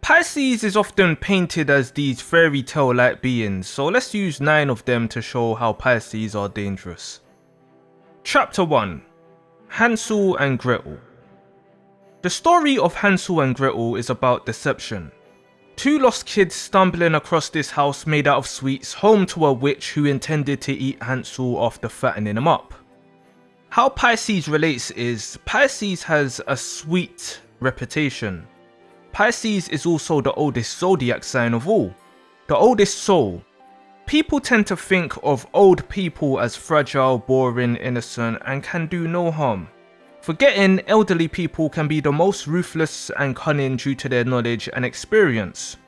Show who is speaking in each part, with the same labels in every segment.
Speaker 1: Pisces is often painted as these fairy tale-like beings, so let's use 9 of them to show how Pisces are dangerous. Chapter 1. Hansel and Gretel. The story of Hansel and Gretel is about deception. 2 lost kids stumbling across this house made out of sweets, home to a witch who intended to eat Hansel after fattening him up. How Pisces relates is, Pisces has a sweet reputation. Pisces is also the oldest zodiac sign of all, the oldest soul. People tend to think of old people as fragile, boring, innocent, and can do no harm, forgetting elderly people can be the most ruthless and cunning due to their knowledge and experience.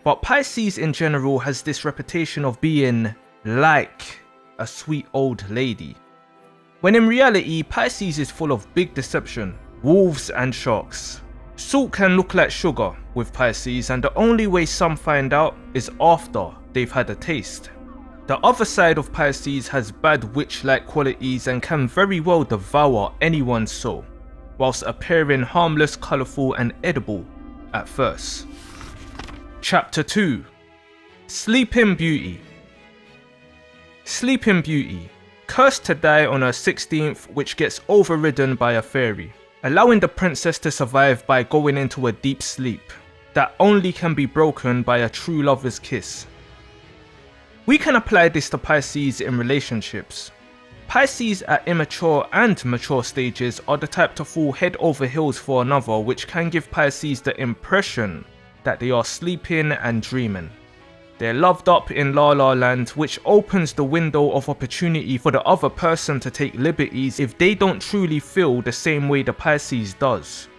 Speaker 1: But Pisces in general has this reputation of being like a sweet old lady, when in reality Pisces is full of big deception, wolves and sharks. Salt can look like sugar with Pisces, and the only way some find out is after they've had a taste. The other side of Pisces has bad witch-like qualities and can very well devour anyone's soul, whilst appearing harmless, colourful and edible at first. Chapter 2. Sleeping Beauty. Sleeping Beauty, cursed to die on her 16th, which gets overridden by a fairy, allowing the princess to survive by going into a deep sleep that only can be broken by a true lover's kiss. We can apply this to Pisces in relationships. Pisces at immature and mature stages are the type to fall head over heels for another, which can give Pisces the impression that they are sleeping and dreaming. They're loved up in La La Land, which opens the window of opportunity for the other person to take liberties if they don't truly feel the same way the Pisces does.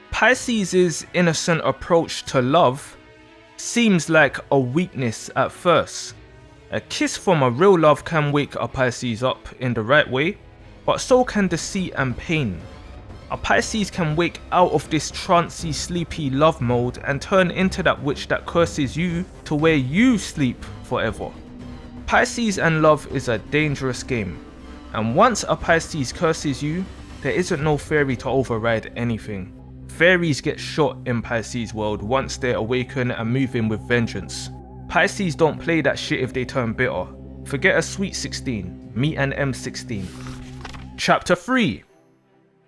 Speaker 1: Pisces' innocent approach to love seems like a weakness at first. A kiss from a real love can wake a Pisces up in the right way, but so can deceit and pain. A Pisces can wake out of this trancey, sleepy love mode and turn into that witch that curses you to where you sleep forever. Pisces and love is a dangerous game, and once a Pisces curses you, there isn't no fairy to override anything. Fairies get shot in Pisces world once they're awakened and moving with vengeance. Pisces don't play that shit if they turn bitter. Forget a sweet 16, meet an M16. Chapter 3.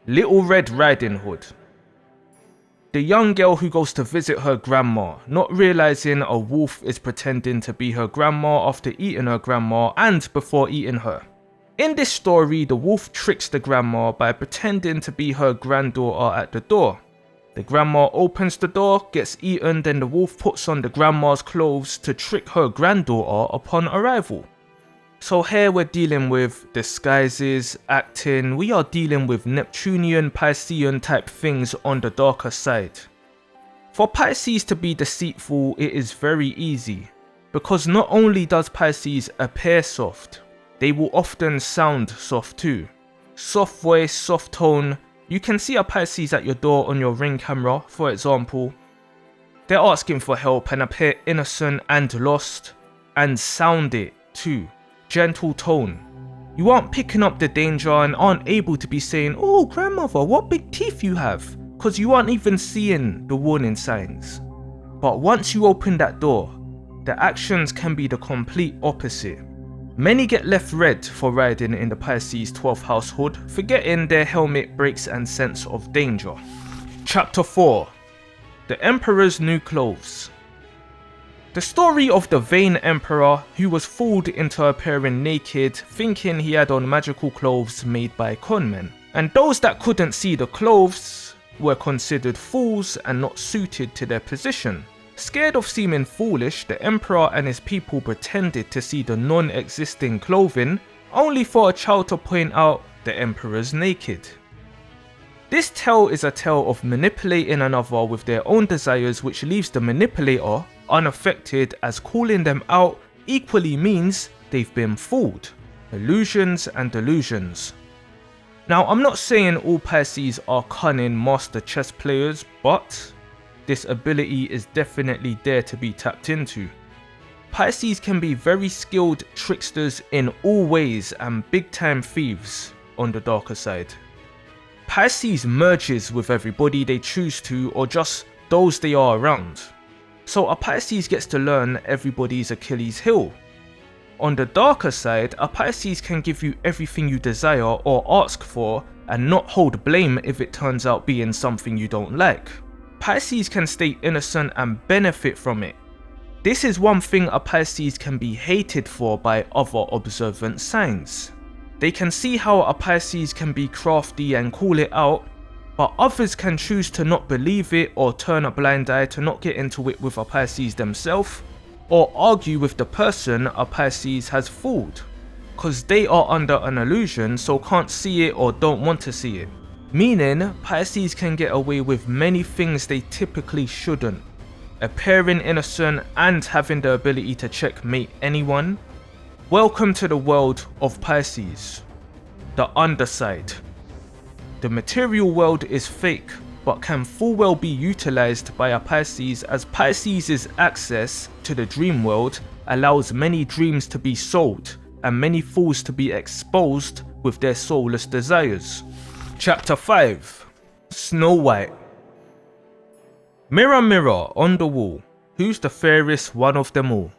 Speaker 1: Little Red Riding Hood. The young girl who goes to visit her grandma, not realizing a wolf is pretending to be her grandma after eating her grandma and before eating her. In this story, the wolf tricks the grandma by pretending to be her granddaughter at the door. The grandma opens the door, gets eaten, then the wolf puts on the grandma's clothes to trick her granddaughter upon arrival. So here we're dealing with disguises, acting, we are dealing with Neptunian, Piscean type things on the darker side. For Pisces to be deceitful, it is very easy, because not only does Pisces appear soft, they will often sound soft too. Soft voice, soft tone. You can see a Pisces at your door on your Ring camera, for example. They're asking for help and appear innocent and lost, and sound it too. Gentle tone. You aren't picking up the danger and aren't able to be saying, "Oh grandmother, what big teeth you have," because you aren't even seeing the warning signs. But once you open that door, the actions can be the complete opposite. Many get left red for riding in the Pisces 12th house hood, forgetting their helmet, brakes and sense of danger. Chapter 4. The Emperor's New Clothes. The story of the vain emperor who was fooled into appearing naked, thinking he had on magical clothes made by conmen, and those that couldn't see the clothes were considered fools and not suited to their position. Scared of seeming foolish, the emperor and his people pretended to see the non-existing clothing, only for a child to point out the emperor's naked. This tale is a tale of manipulating another with their own desires, which leaves the manipulator unaffected, as calling them out equally means they've been fooled. Illusions and delusions. Now, I'm not saying all Pisces are cunning master chess players, but this ability is definitely there to be tapped into. Pisces can be very skilled tricksters in all ways and big time thieves on the darker side. Pisces merges with everybody they choose to, or just those they are around. So a Pisces gets to learn everybody's Achilles heel. On the darker side, a Pisces can give you everything you desire or ask for and not hold blame if it turns out being something you don't like. Pisces can stay innocent and benefit from it. This is one thing a Pisces can be hated for by other observant signs. They can see how a Pisces can be crafty and call it out, but others can choose to not believe it or turn a blind eye to not get into it with a Pisces themselves, or argue with the person a Pisces has fooled, cause they are under an illusion so can't see it or don't want to see it. Meaning, Pisces can get away with many things they typically shouldn't. Appearing innocent and having the ability to checkmate anyone. Welcome to the world of Pisces. The underside. The material world is fake, but can full well be utilized by a Pisces, as Pisces' access to the dream world allows many dreams to be sold and many fools to be exposed with their soulless desires. Chapter 5. Snow White. Mirror, mirror on the wall, who's the fairest one of them all?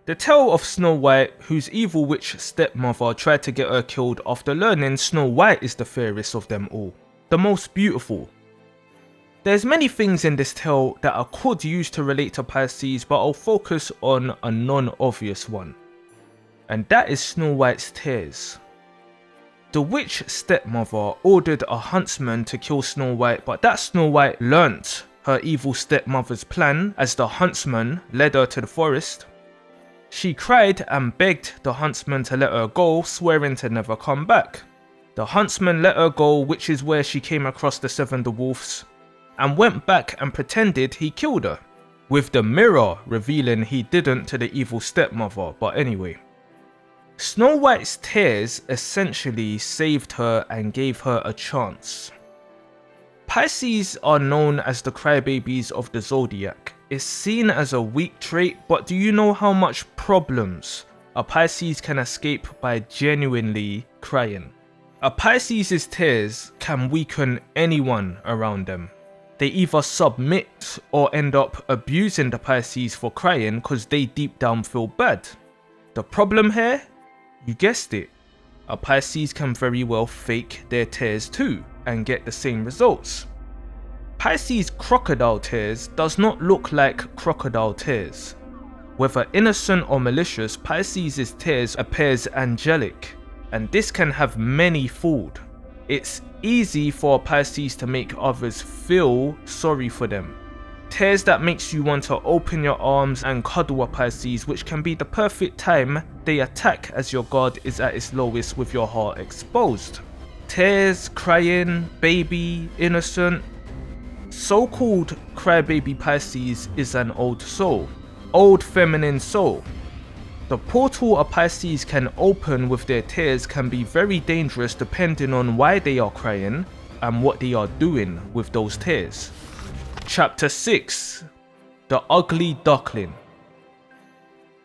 Speaker 1: The tale of Snow White, whose evil witch stepmother tried to get her killed after learning Snow White is the fairest of them all, the most beautiful. There's many things in this tale that I could use to relate to Pisces, but I'll focus on a non-obvious one. And that is Snow White's tears. The witch stepmother ordered a huntsman to kill Snow White, but that Snow White learnt her evil stepmother's plan as the huntsman led her to the forest. She cried and begged the huntsman to let her go, swearing to never come back. The huntsman let her go, which is where she came across the 7 dwarfs, and went back and pretended he killed her, with the mirror revealing he didn't to the evil stepmother. But anyway, Snow White's tears essentially saved her and gave her a chance. Pisces are known as the crybabies of the zodiac. It's seen as a weak trait, but do you know how much problems a Pisces can escape by genuinely crying? A Pisces' tears can weaken anyone around them. They either submit or end up abusing the Pisces for crying because they deep down feel bad. The problem here? You guessed it. A Pisces can very well fake their tears too and get the same results. Pisces' crocodile tears does not look like crocodile tears. Whether innocent or malicious, Pisces' tears appears angelic, and this can have many fooled. It's easy for Pisces to make others feel sorry for them. Tears that makes you want to open your arms and cuddle a Pisces, which can be the perfect time they attack as your guard is at its lowest with your heart exposed. Tears, crying, baby, innocent. So-called crybaby Pisces is an old soul, old feminine soul. The portal a Pisces can open with their tears can be very dangerous depending on why they are crying and what they are doing with those tears. Chapter 6. The Ugly Duckling.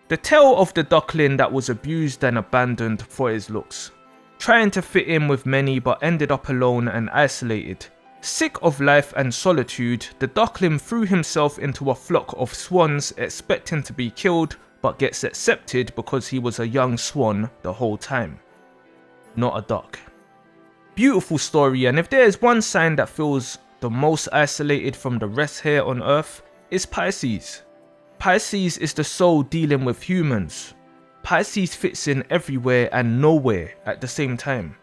Speaker 1: The tale of the duckling that was abused and abandoned for his looks, trying to fit in with many but ended up alone and isolated. Sick of life and solitude, the duckling threw himself into a flock of swans expecting to be killed, but gets accepted because he was a young swan the whole time, not a duck. Beautiful story, and if there is one sign that feels the most isolated from the rest here on Earth, it's Pisces. Pisces is the soul dealing with humans. Pisces fits in everywhere and nowhere at the same time.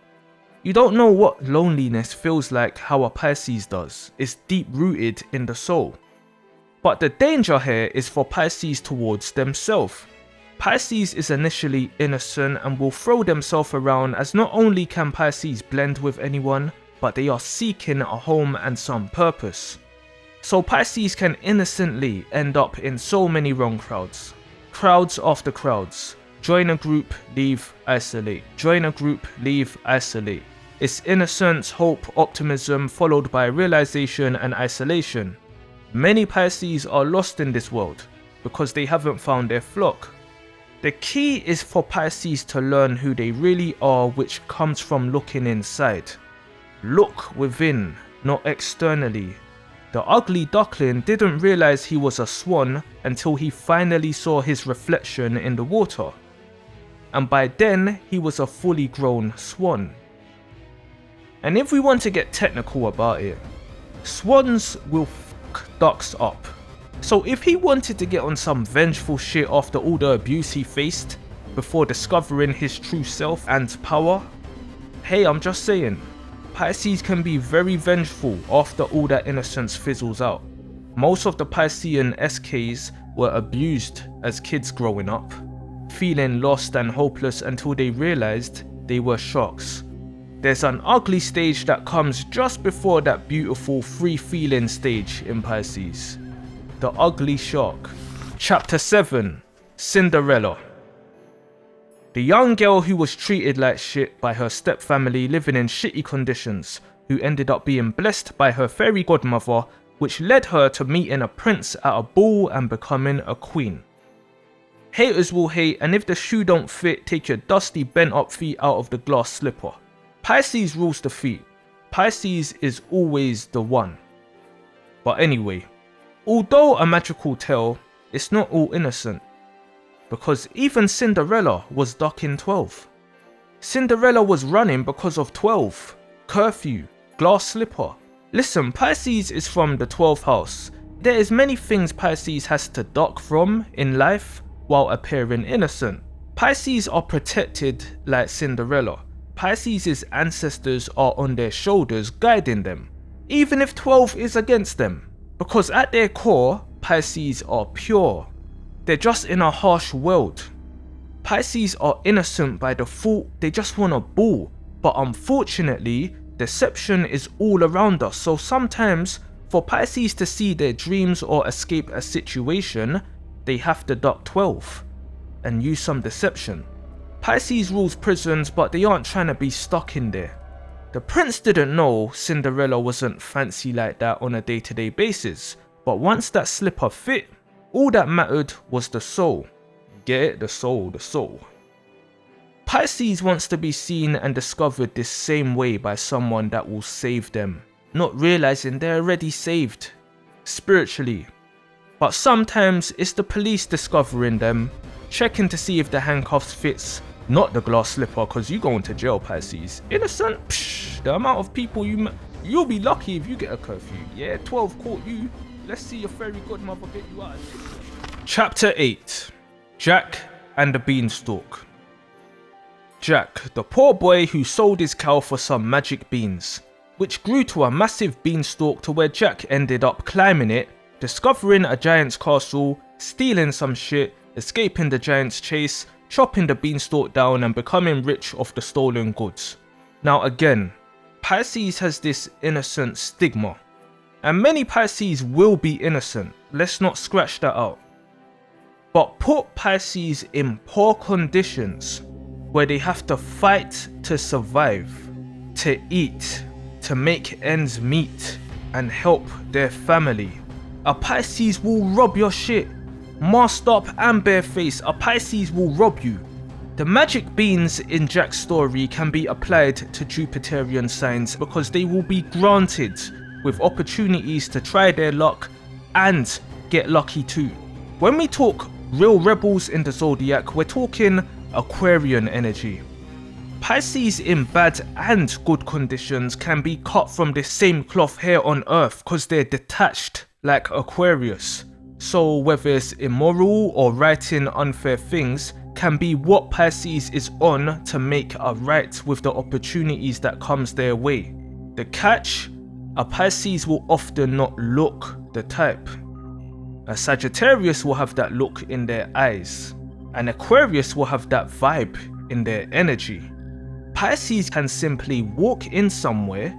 Speaker 1: You don't know what loneliness feels like how a Pisces does. It's deep rooted in the soul. But the danger here is for Pisces towards themselves. Pisces is initially innocent and will throw themselves around, as not only can Pisces blend with anyone, but they are seeking a home and some purpose. So Pisces can innocently end up in so many wrong crowds. Crowds after crowds. Join a group, leave, isolate. Join a group, leave, isolate. It's innocence, hope, optimism, followed by realization and isolation. Many Pisces are lost in this world because they haven't found their flock. The key is for Pisces to learn who they really are, which comes from looking inside. Look within, not externally. The ugly duckling didn't realize he was a swan until he finally saw his reflection in the water. And by then, he was a fully grown swan. And if we want to get technical about it, swans will fuck ducks up. So if he wanted to get on some vengeful shit after all the abuse he faced before discovering his true self and power, hey, I'm just saying, Pisces can be very vengeful after all that innocence fizzles out. Most of the Piscean SKs were abused as kids growing up, feeling lost and hopeless until they realized they were sharks. There's an ugly stage that comes just before that beautiful free feeling stage in Pisces. The ugly shark. Chapter 7. Cinderella. The young girl who was treated like shit by her stepfamily, living in shitty conditions, who ended up being blessed by her fairy godmother, which led her to meeting a prince at a ball and becoming a queen. Haters will hate, and if the shoe don't fit, take your dusty bent up feet out of the glass slipper. Pisces rules the feet. Pisces is always the one. But anyway, although a magical tale, it's not all innocent. Because even Cinderella was ducking 12. Cinderella was running because of 12, curfew, glass slipper. Listen, Pisces is from the 12th house. There is many things Pisces has to duck from in life while appearing innocent. Pisces are protected like Cinderella. Pisces' ancestors are on their shoulders guiding them, even if 12 is against them. Because at their core, Pisces are pure. They're just in a harsh world. Pisces are innocent by default, they just want a ball. But unfortunately, deception is all around us, so sometimes for Pisces to see their dreams or escape a situation, they have to duck 12 and use some deception. Pisces rules prisons, but they aren't trying to be stuck in there. The prince didn't know Cinderella wasn't fancy like that on a day-to-day basis, but once that slipper fit, all that mattered was the soul. Get it? The soul, the soul. Pisces wants to be seen and discovered this same way by someone that will save them, not realizing they're already saved, spiritually. But sometimes it's the police discovering them, checking to see if the handcuffs fits, not the glass slipper, cause you going to jail, Pisces. Innocent? Psh, the amount of people you'll be lucky if you get a curfew. Yeah, 12 caught you. Let's see your fairy godmother get you out of this. Chapter 8. Jack and the Beanstalk. Jack, the poor boy who sold his cow for some magic beans, which grew to a massive beanstalk to where Jack ended up climbing it, discovering a giant's castle, stealing some shit, escaping the giant's chase, chopping the beanstalk down and becoming rich off the stolen goods. Now again, Pisces has this innocent stigma. And many Pisces will be innocent, let's not scratch that out. But put Pisces in poor conditions, where they have to fight to survive, to eat, to make ends meet, and help their family. A Pisces will rob your shit. Masked up and barefaced, a Pisces will rob you. The magic beans in Jack's story can be applied to Jupiterian signs because they will be granted with opportunities to try their luck and get lucky too. When we talk real rebels in the zodiac, we're talking Aquarian energy. Pisces in bad and good conditions can be cut from the same cloth here on earth because they're detached like Aquarius. So whether it's immoral or writing unfair things can be what Pisces is on to make a right with the opportunities that comes their way. The catch? A Pisces will often not look the type. A Sagittarius will have that look in their eyes. An Aquarius will have that vibe in their energy. Pisces can simply walk in somewhere,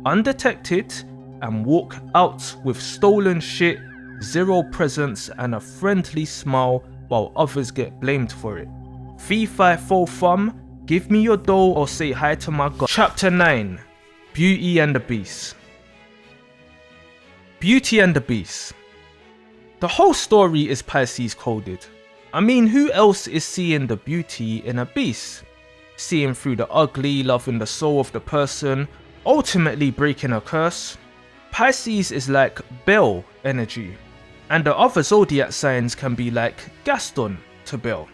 Speaker 1: undetected, and walk out with stolen shit, zero presents, and a friendly smile while others get blamed for it. Fee fi fo fum, give me your dough or say hi to my god. Chapter 9. Beauty and the Beast. Beauty and the Beast. The whole story is Pisces coded. I mean, who else is seeing the beauty in a beast? Seeing through the ugly, loving the soul of the person, ultimately breaking a curse? Pisces is like Bell energy, and the other zodiac signs can be like Gaston to Bell.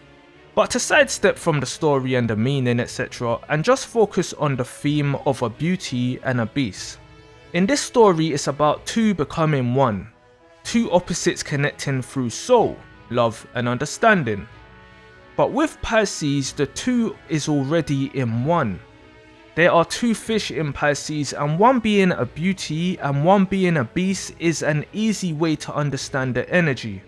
Speaker 1: But to sidestep from the story and the meaning etc. and just focus on the theme of a beauty and a beast. In this story it's about two becoming one, two opposites connecting through soul, love and understanding. But with Pisces the two is already in one. There are two fish in Pisces, and one being a beauty and one being a beast is an easy way to understand the energy.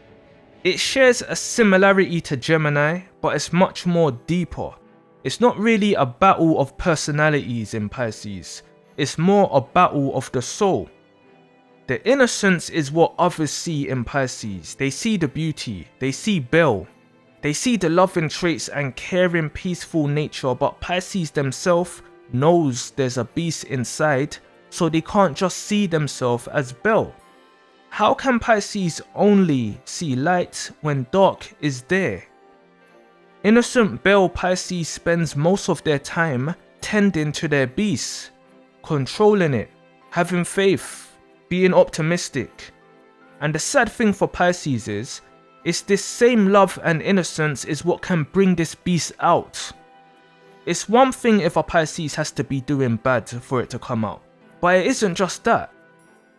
Speaker 1: It shares a similarity to Gemini, but it's much more deeper. It's not really a battle of personalities in Pisces, it's more a battle of the soul. The innocence is what others see in Pisces. They see the beauty, they see Belle, they see the loving traits and caring peaceful nature, but Pisces themselves knows there's a beast inside, so they can't just see themselves as Belle. How can Pisces only see light when dark is there? Innocent Belle Pisces spends most of their time tending to their beast, controlling it, having faith, being optimistic. And the sad thing for Pisces is, it's this same love and innocence is what can bring this beast out. It's one thing if a Pisces has to be doing bad for it to come out, but it isn't just that.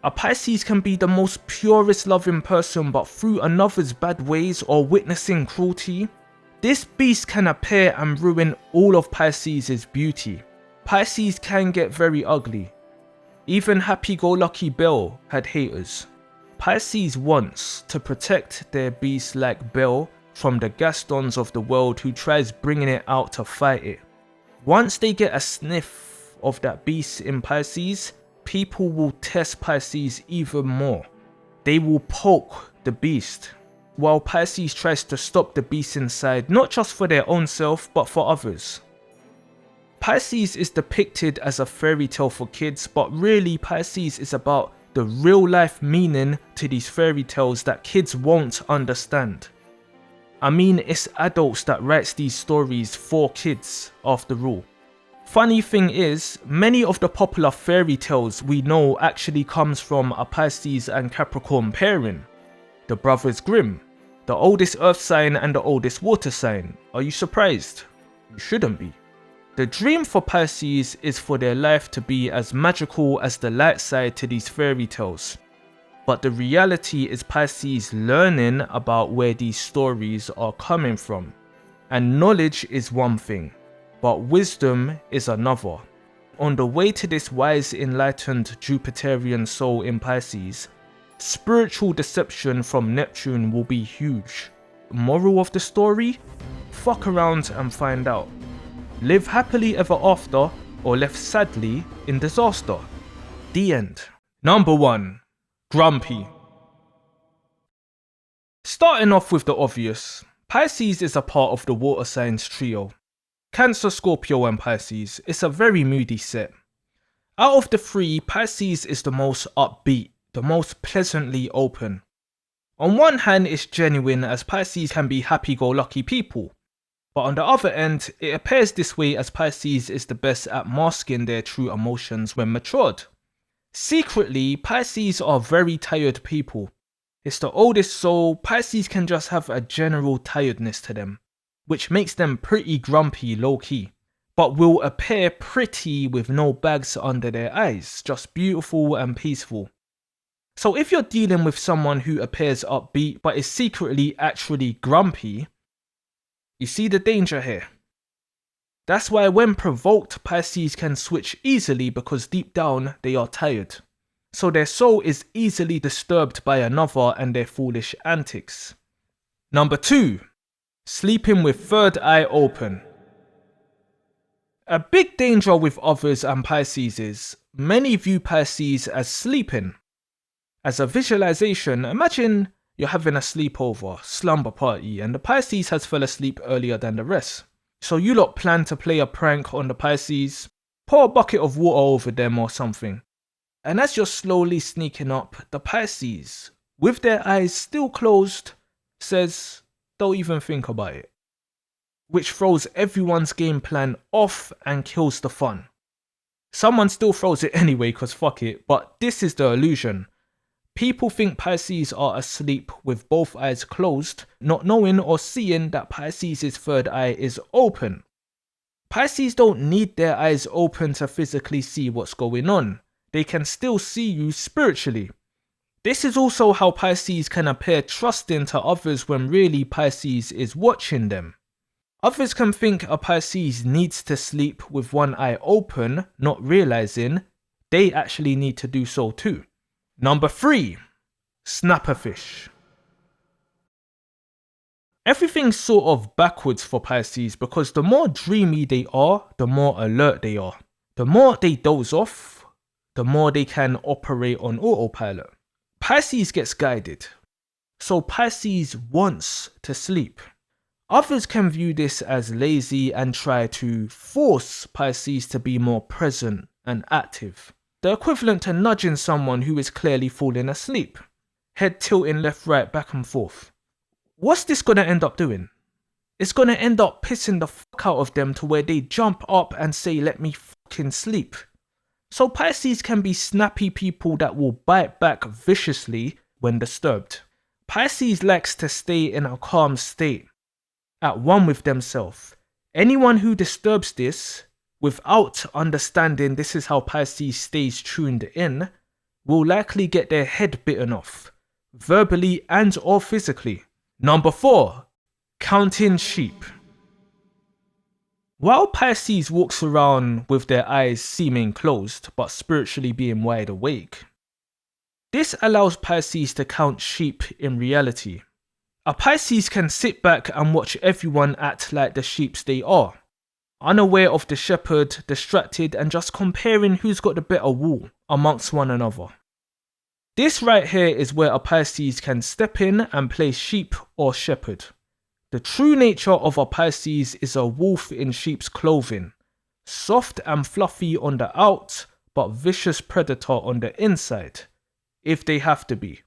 Speaker 1: A Pisces can be the most purest loving person, but through another's bad ways or witnessing cruelty, this beast can appear and ruin all of Pisces' beauty. Pisces can get very ugly. Even happy-go-lucky Belle had haters. Pisces wants to protect their beast like Belle from the Gastons of the world who tries bringing it out to fight it. Once they get a sniff of that beast in Pisces, people will test Pisces even more. They will poke the beast, while Pisces tries to stop the beast inside, not just for their own self, but for others. Pisces is depicted as a fairy tale for kids, but really Pisces is about the real life meaning to these fairy tales that kids won't understand. I mean, it's adults that writes these stories for kids, after all. Funny thing is, many of the popular fairy tales we know actually comes from a Pisces and Capricorn pairing. The Brothers Grimm, the oldest earth sign and the oldest water sign. Are you surprised? You shouldn't be. The dream for Pisces is for their life to be as magical as the light side to these fairy tales. But the reality is Pisces learning about where these stories are coming from. And knowledge is one thing, but wisdom is another. On the way to this wise, enlightened Jupiterian soul in Pisces, spiritual deception from Neptune will be huge. Moral of the story? Fuck around and find out. Live happily ever after, or left sadly in disaster. The end. Number 1. Grumpy. Starting off with the obvious, Pisces is a part of the water signs trio. Cancer, Scorpio and Pisces. It's a very moody set. Out of the three, Pisces is the most upbeat, the most pleasantly open. On one hand, it's genuine as Pisces can be happy-go-lucky people. But on the other end, it appears this way as Pisces is the best at masking their true emotions when matured. Secretly, Pisces are very tired people. It's the oldest soul. Pisces can just have a general tiredness to them, which makes them pretty grumpy low-key, but will appear pretty with no bags under their eyes, just beautiful and peaceful. So if you're dealing with someone who appears upbeat but is secretly actually grumpy, you see the danger here. That's why when provoked, Pisces can switch easily because deep down they are tired. So their soul is easily disturbed by another and their foolish antics. Number 2. Sleeping with third eye open. A big danger with others and Pisces is, many view Pisces as sleeping. As a visualization, imagine you're having a sleepover, slumber party, and the Pisces has fell asleep earlier than the rest. So you lot plan to play a prank on the Pisces, pour a bucket of water over them or something. And as you're slowly sneaking up, the Pisces, with their eyes still closed, says, "Don't even think about it." Which throws everyone's game plan off and kills the fun. Someone still throws it anyway cause fuck it, but this is the illusion. People think Pisces are asleep with both eyes closed, not knowing or seeing that Pisces' third eye is open. Pisces don't need their eyes open to physically see what's going on. They can still see you spiritually. This is also how Pisces can appear trusting to others when really Pisces is watching them. Others can think a Pisces needs to sleep with one eye open, not realizing they actually need to do so too. Number 3. Snapperfish. Everything's sort of backwards for Pisces because the more dreamy they are, the more alert they are. The more they doze off, the more they can operate on autopilot. Pisces gets guided, so Pisces wants to sleep. Others can view this as lazy and try to force Pisces to be more present and active. The equivalent to nudging someone who is clearly falling asleep. Head tilting left, right, back and forth. What's this gonna end up doing? It's gonna end up pissing the fuck out of them to where they jump up and say, let me fucking sleep. So Pisces can be snappy people that will bite back viciously when disturbed. Pisces likes to stay in a calm state, at one with themselves. Anyone who disturbs this, without understanding this is how Pisces stays tuned in, will likely get their head bitten off, verbally and or physically. Number 4. Counting sheep. While Pisces walks around with their eyes seeming closed but spiritually being wide awake, this allows Pisces to count sheep in reality. A Pisces can sit back and watch everyone act like the sheeps they are, unaware of the shepherd, distracted and just comparing who's got the better wool amongst one another. This right here is where a Pisces can step in and play sheep or shepherd. The true nature of a Pisces is a wolf in sheep's clothing, soft and fluffy on the out, but vicious predator on the inside, if they have to be.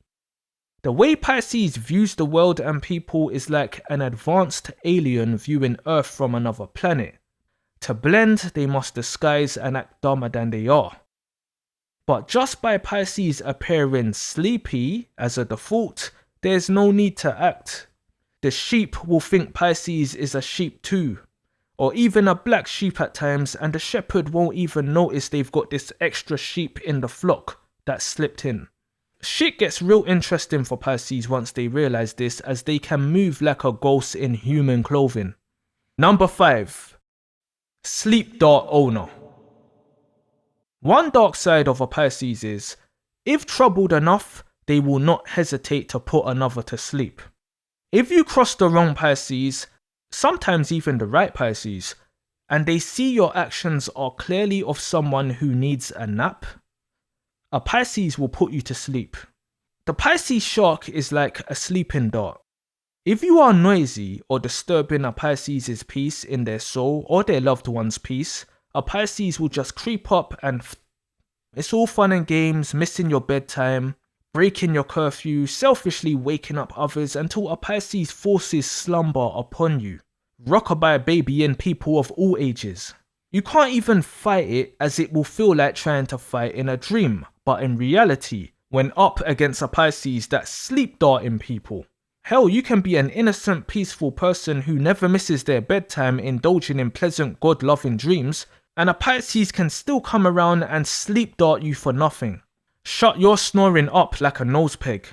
Speaker 1: The way Pisces views the world and people is like an advanced alien viewing Earth from another planet. To blend, they must disguise and act dumber than they are. But just by Pisces appearing sleepy as a default, there's no need to act. The sheep will think Pisces is a sheep too, or even a black sheep at times, and the shepherd won't even notice they've got this extra sheep in the flock that slipped in. Shit gets real interesting for Pisces once they realize this, as they can move like a ghost in human clothing. Number 5. Sleep dart owner. One dark side of a Pisces is, if troubled enough, they will not hesitate to put another to sleep. If you cross the wrong Pisces, sometimes even the right Pisces, and they see your actions are clearly of someone who needs a nap, a Pisces will put you to sleep. The Pisces shark is like a sleeping dart. If you are noisy or disturbing a Pisces' peace in their soul or their loved one's peace, a Pisces will just creep up and it's all fun and games, missing your bedtime, breaking your curfew, selfishly waking up others until a Pisces forces slumber upon you. Rockabye babying people of all ages. You can't even fight it, as it will feel like trying to fight in a dream, but in reality, when up against a Pisces that's sleep darting people. Hell, you can be an innocent, peaceful person who never misses their bedtime, indulging in pleasant, God-loving dreams, and a Pisces can still come around and sleep dart you for nothing. Shut your snoring up like a nose peg.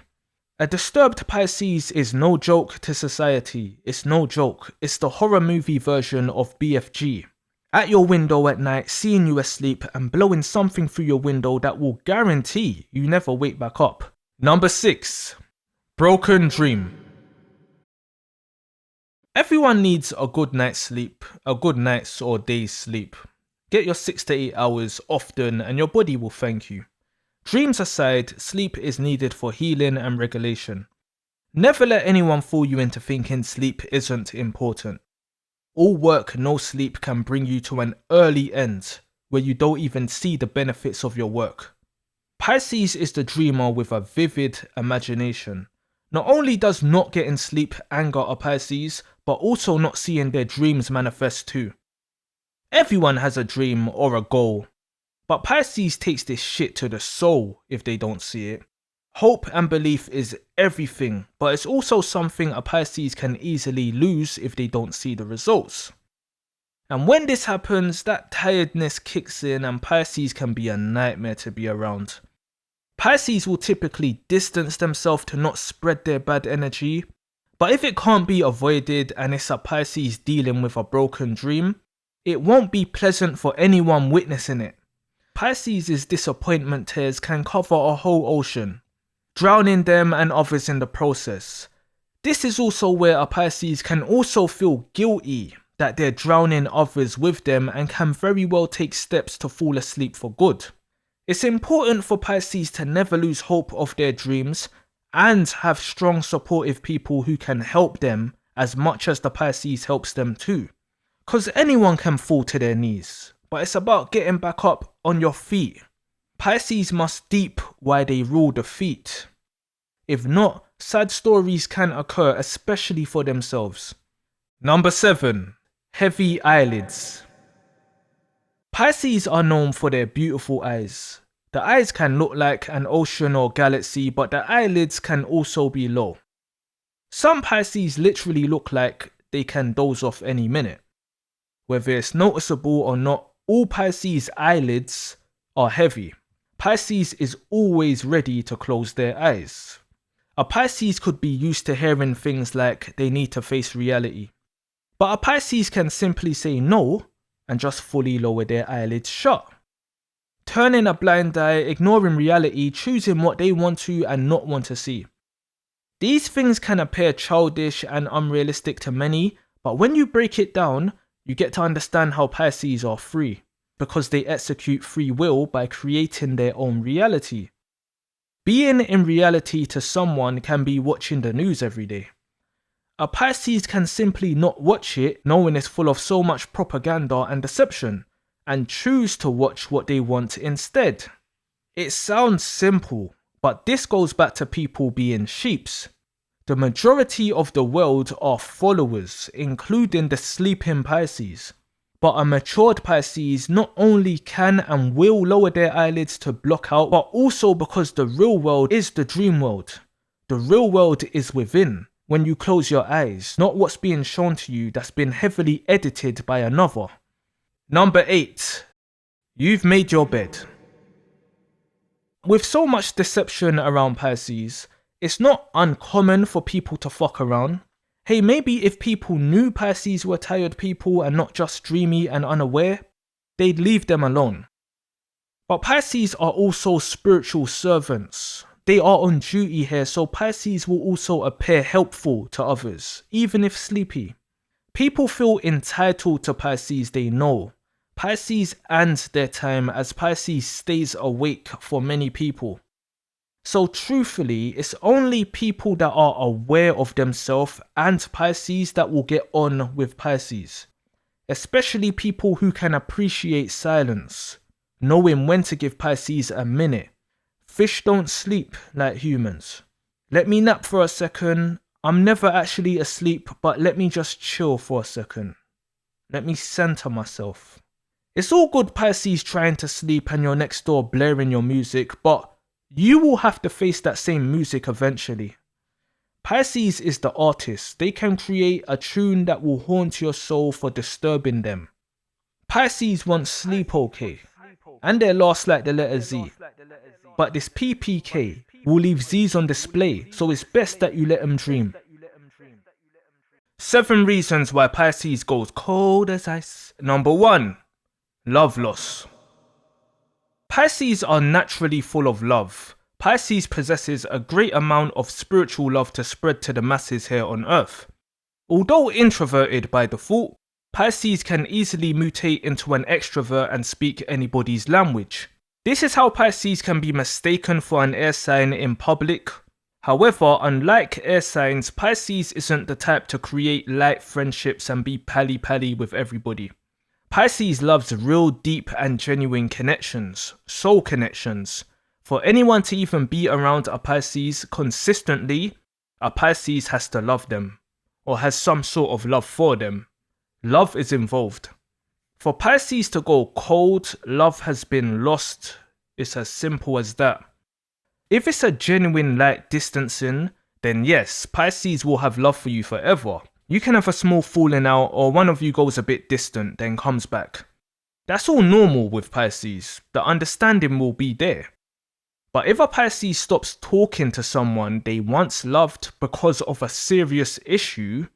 Speaker 1: A disturbed Pisces is no joke to society. It's no joke. It's the horror movie version of BFG. At your window at night, seeing you asleep and blowing something through your window that will guarantee you never wake back up. Number 6. Broken dream. Everyone needs a good night's sleep, a good night's or day's sleep. Get your 6 to 8 hours often and your body will thank you. Dreams aside, sleep is needed for healing and regulation. Never let anyone fool you into thinking sleep isn't important. All work, no sleep can bring you to an early end where you don't even see the benefits of your work. Pisces is the dreamer with a vivid imagination. Not only does not getting sleep anger a Pisces, but also not seeing their dreams manifest too. Everyone has a dream or a goal, But Pisces takes this shit to the soul if they don't see it. Hope and belief is everything, but it's also something a Pisces can easily lose if they don't see the results. And when this happens, that tiredness kicks in and Pisces can be a nightmare to be around. Pisces will typically distance themselves to not spread their bad energy, but if it can't be avoided and it's a Pisces dealing with a broken dream, it won't be pleasant for anyone witnessing it. Pisces' disappointment tears can cover a whole ocean, drowning them and others in the process. This is also where a Pisces can also feel guilty that they're drowning others with them and can very well take steps to fall asleep for good. It's important for Pisces to never lose hope of their dreams and have strong supportive people who can help them as much as the Pisces helps them too. Cause anyone can fall to their knees, but it's about getting back up on your feet. Pisces must deep why they rule the feet. If not, sad stories can occur, especially for themselves. Number 7. Heavy eyelids. Pisces are known for their beautiful eyes. The eyes can look like an ocean or galaxy, but the eyelids can also be low. Some Pisces literally look like they can doze off any minute. Whether it's noticeable or not, all Pisces eyelids are heavy. Pisces is always ready to close their eyes. A Pisces could be used to hearing things like they need to face reality. But a Pisces can simply say no and just fully lower their eyelids shut. Turning a blind eye, ignoring reality, choosing what they want to and not want to see. These things can appear childish and unrealistic to many, but when you break it down, you get to understand how Pisces are free, because they execute free will by creating their own reality. Being in reality to someone can be watching the news every day. A Pisces can simply not watch it, knowing it's full of so much propaganda and deception, and choose to watch what they want instead. It sounds simple, but this goes back to people being sheeps. The majority of the world are followers, including the sleeping Pisces. But a matured Pisces not only can and will lower their eyelids to block out, but also because the real world is the dream world. The real world is within, when you close your eyes, not what's being shown to you that's been heavily edited by another. Number 8. You've made your bed. With so much deception around Pisces, it's not uncommon for people to fuck around. Hey, maybe if people knew Pisces were tired people and not just dreamy and unaware, they'd leave them alone. But Pisces are also spiritual servants. They are on duty here, so Pisces will also appear helpful to others, even if sleepy. People feel entitled to Pisces they know. Pisces and their time as Pisces stays awake for many people. So truthfully, it's only people that are aware of themselves and Pisces that will get on with Pisces. Especially people who can appreciate silence, knowing when to give Pisces a minute. Fish don't sleep like humans. Let me nap for a second. I'm never actually asleep, but let me just chill for a second. Let me center myself. It's all good Pisces trying to sleep and you're next door blaring your music, but you will have to face that same music eventually. Pisces is the artist. They can create a tune that will haunt your soul for disturbing them. Pisces want sleep okay, and they're lost like the letter Z. But this PPK will leave Z's on display, so it's best that you let them dream. 7 reasons why Pisces goes cold as ice. Number 1. Love loss. Pisces are naturally full of love. Pisces possesses a great amount of spiritual love to spread to the masses here on Earth. Although introverted by default, Pisces can easily mutate into an extrovert and speak anybody's language. This is how Pisces can be mistaken for an air sign in public. However, unlike air signs, Pisces isn't the type to create light friendships and be pally-pally with everybody. Pisces loves real deep and genuine connections, soul connections. For anyone to even be around a Pisces consistently, a Pisces has to love them, or has some sort of love for them. Love is involved. For Pisces to go cold, love has been lost. It's as simple as that. If it's a genuine light distancing, then yes, Pisces will have love for you forever. You can have a small falling out or one of you goes a bit distant then comes back. That's all normal with Pisces. The understanding will be there. But if a Pisces stops talking to someone they once loved because of a serious issue,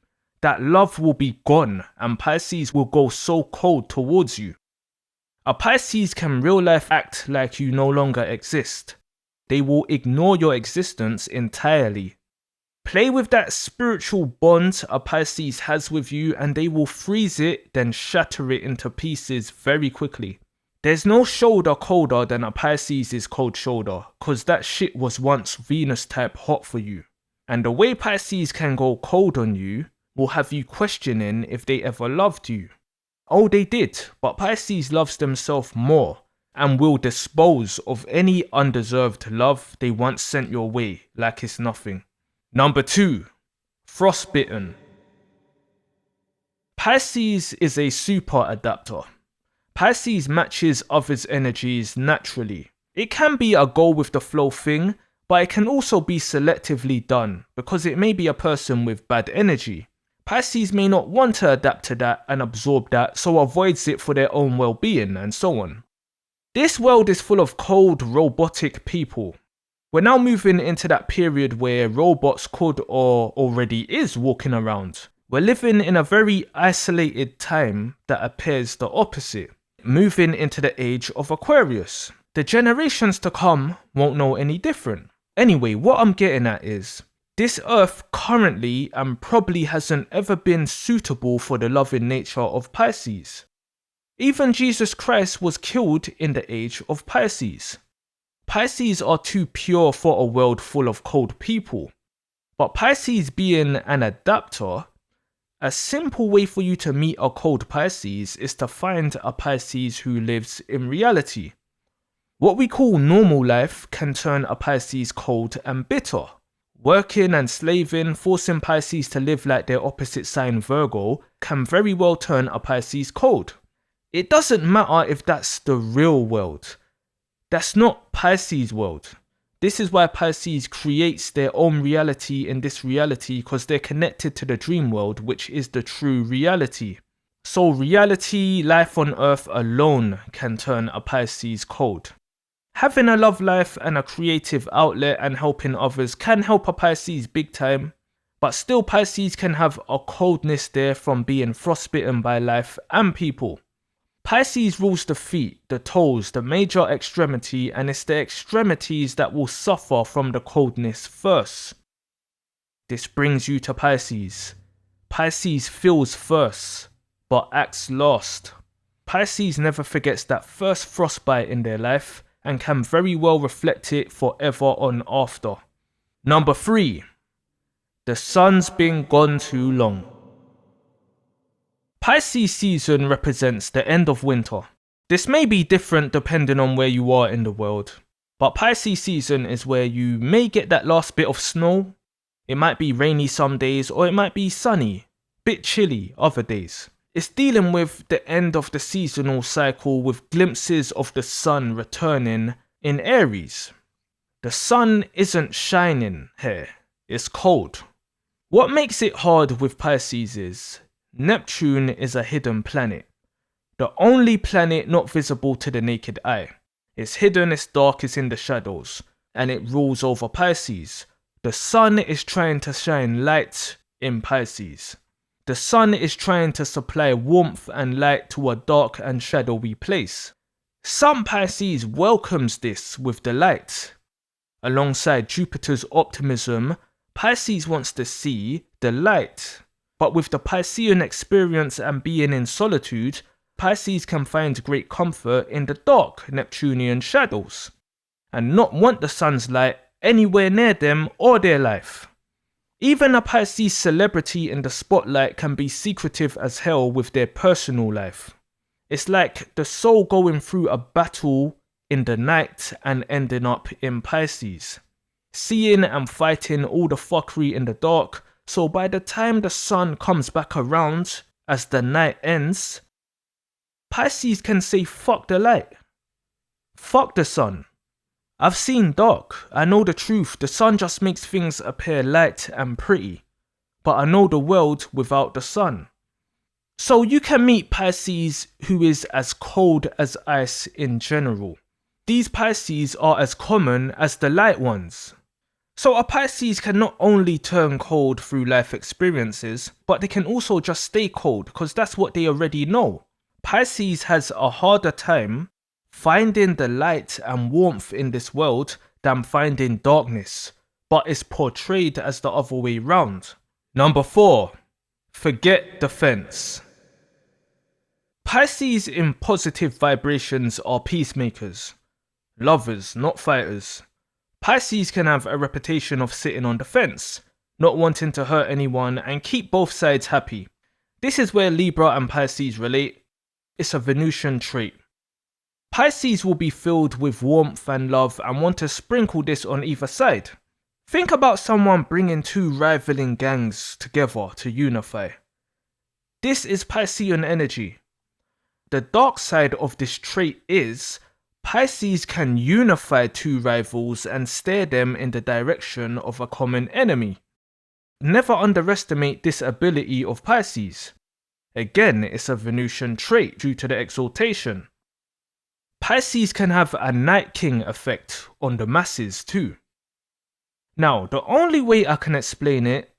Speaker 1: that love will be gone and Pisces will go so cold towards you. A Pisces can real life act like you no longer exist. They will ignore your existence entirely. Play with that spiritual bond a Pisces has with you and they will freeze it, then shatter it into pieces very quickly. There's no shoulder colder than a Pisces' cold shoulder, cause that shit was once Venus type hot for you. And the way Pisces can go cold on you will have you questioning if they ever loved you. Oh, they did, but Pisces loves themselves more and will dispose of any undeserved love they once sent your way like it's nothing. Number 2, frostbitten. Pisces is a super adapter. Pisces matches others' energies naturally. It can be a go with the flow thing, but it can also be selectively done because it may be a person with bad energy. Pisces may not want to adapt to that and absorb that, so avoids it for their own well-being and so on. This world is full of cold, robotic people. We're now moving into that period where robots could or already is walking around. We're living in a very isolated time that appears the opposite. Moving into the age of Aquarius. The generations to come won't know any different. Anyway, what I'm getting at is, this earth currently and probably hasn't ever been suitable for the loving nature of Pisces. Even Jesus Christ was killed in the age of Pisces. Pisces are too pure for a world full of cold people. But Pisces being an adapter, a simple way for you to meet a cold Pisces is to find a Pisces who lives in reality. What we call normal life can turn a Pisces cold and bitter. Working and slaving, forcing Pisces to live like their opposite sign Virgo, can very well turn a Pisces cold. It doesn't matter if that's the real world. That's not Pisces' world. This is why Pisces creates their own reality in this reality, because they're connected to the dream world, which is the true reality. So reality, life on earth alone can turn a Pisces cold. Having a love life and a creative outlet and helping others can help a Pisces big time, but still Pisces can have a coldness there from being frostbitten by life and people. Pisces rules the feet, the toes, the major extremity, and it's the extremities that will suffer from the coldness first. This brings you to Pisces. Pisces feels first, but acts last. Pisces never forgets that first frostbite in their life and can very well reflect it forever on after. Number 3. The sun's been gone too long. Pisces season represents the end of winter. This may be different depending on where you are in the world, but Pisces season is where you may get that last bit of snow. It might be rainy some days or it might be sunny, bit chilly other days. It's dealing with the end of the seasonal cycle with glimpses of the sun returning in Aries. The sun isn't shining here, it's cold. What makes it hard with Pisces is Neptune is a hidden planet. The only planet not visible to the naked eye. It's hidden, it's dark, it's in the shadows, and it rules over Pisces. The sun is trying to shine light in Pisces. The sun is trying to supply warmth and light to a dark and shadowy place. Some Pisces welcomes this with delight. Alongside Jupiter's optimism, Pisces wants to see the light. But with the Piscean experience and being in solitude, Pisces can find great comfort in the dark Neptunian shadows, and not want the sun's light anywhere near them or their life. Even a Pisces celebrity in the spotlight can be secretive as hell with their personal life. It's like the soul going through a battle in the night and ending up in Pisces. Seeing and fighting all the fuckery in the dark, so by the time the sun comes back around, as the night ends, Pisces can say fuck the light. Fuck the sun. I've seen dark. I know the truth. The sun just makes things appear light and pretty. But I know the world without the sun. So you can meet Pisces who is as cold as ice in general. These Pisces are as common as the light ones. So a Pisces can not only turn cold through life experiences, but they can also just stay cold because that's what they already know. Pisces has a harder time finding the light and warmth in this world than finding darkness, but it's portrayed as the other way round. Number 4. Forget defense. Pisces in positive vibrations are peacemakers. Lovers, not fighters. Pisces can have a reputation of sitting on the fence, not wanting to hurt anyone and keep both sides happy. This is where Libra and Pisces relate. It's a Venusian trait. Pisces will be filled with warmth and love and want to sprinkle this on either side. Think about someone bringing two rivaling gangs together to unify. This is Piscean energy. The dark side of this trait is Pisces can unify two rivals and steer them in the direction of a common enemy. Never underestimate this ability of Pisces. Again, it's a Venusian trait due to the exaltation. Pisces can have a Night King effect on the masses too. Now, the only way I can explain it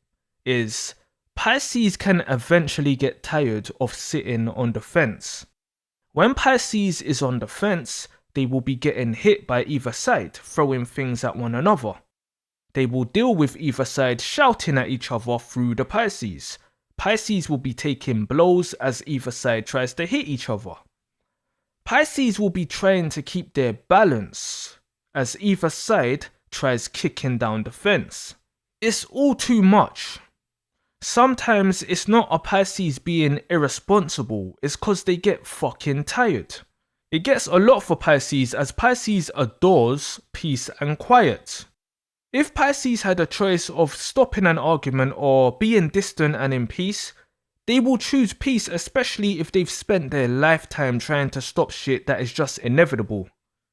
Speaker 1: is Pisces can eventually get tired of sitting on the fence. When Pisces is on the fence, they will be getting hit by either side, throwing things at one another. They will deal with either side shouting at each other through the Pisces. Pisces will be taking blows as either side tries to hit each other. Pisces will be trying to keep their balance as either side tries kicking down the fence. It's all too much. Sometimes it's not a Pisces being irresponsible, it's cause they get fucking tired. It gets a lot for Pisces as Pisces adores peace and quiet. If Pisces had a choice of stopping an argument or being distant and in peace, they will choose peace, especially if they've spent their lifetime trying to stop shit that is just inevitable,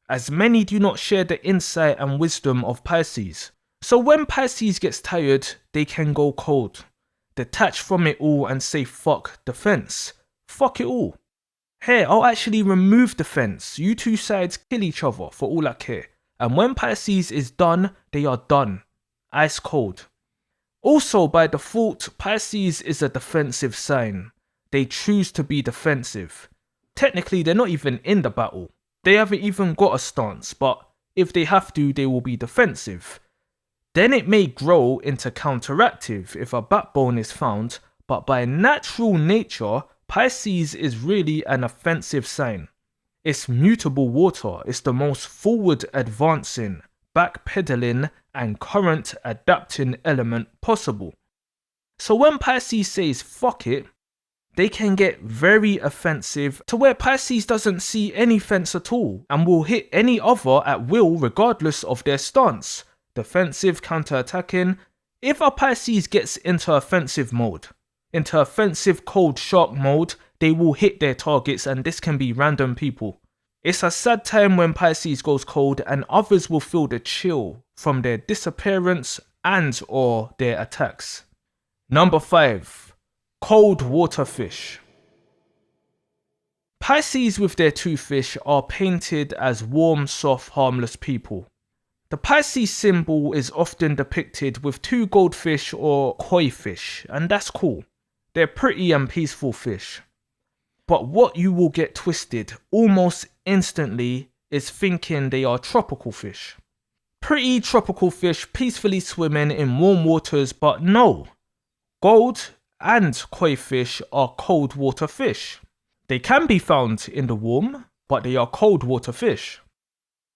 Speaker 1: as many do not share the insight and wisdom of Pisces. So when Pisces gets tired, they can go cold, detach from it all and say fuck the fence. Fuck it all. Hey, I'll actually remove the fence. You two sides kill each other for all I care. And when Pisces is done, they are done. Ice cold. Also, by default, Pisces is a defensive sign. They choose to be defensive. Technically, they're not even in the battle. They haven't even got a stance, but if they have to, they will be defensive. Then it may grow into counteractive if a backbone is found, but by natural nature, Pisces is really an offensive sign. It's mutable water. It's the most forward advancing, backpedaling and current adapting element possible. So when Pisces says fuck it, they can get very offensive to where Pisces doesn't see any fence at all and will hit any other at will regardless of their stance. Defensive, counter-attacking. If a Pisces gets into offensive mode, into offensive cold shark mode, they will hit their targets and this can be random people. It's a sad time when Pisces goes cold and others will feel the chill from their disappearance and or their attacks. Number 5. Cold water fish. Pisces with their two fish are painted as warm, soft, harmless people. The Pisces symbol is often depicted with two goldfish or koi fish, and that's cool. They're pretty and peaceful fish. But what you will get twisted almost instantly is thinking they are tropical fish. Pretty tropical fish peacefully swimming in warm waters, but no. Gold and koi fish are cold water fish. They can be found in the warm, but they are cold water fish.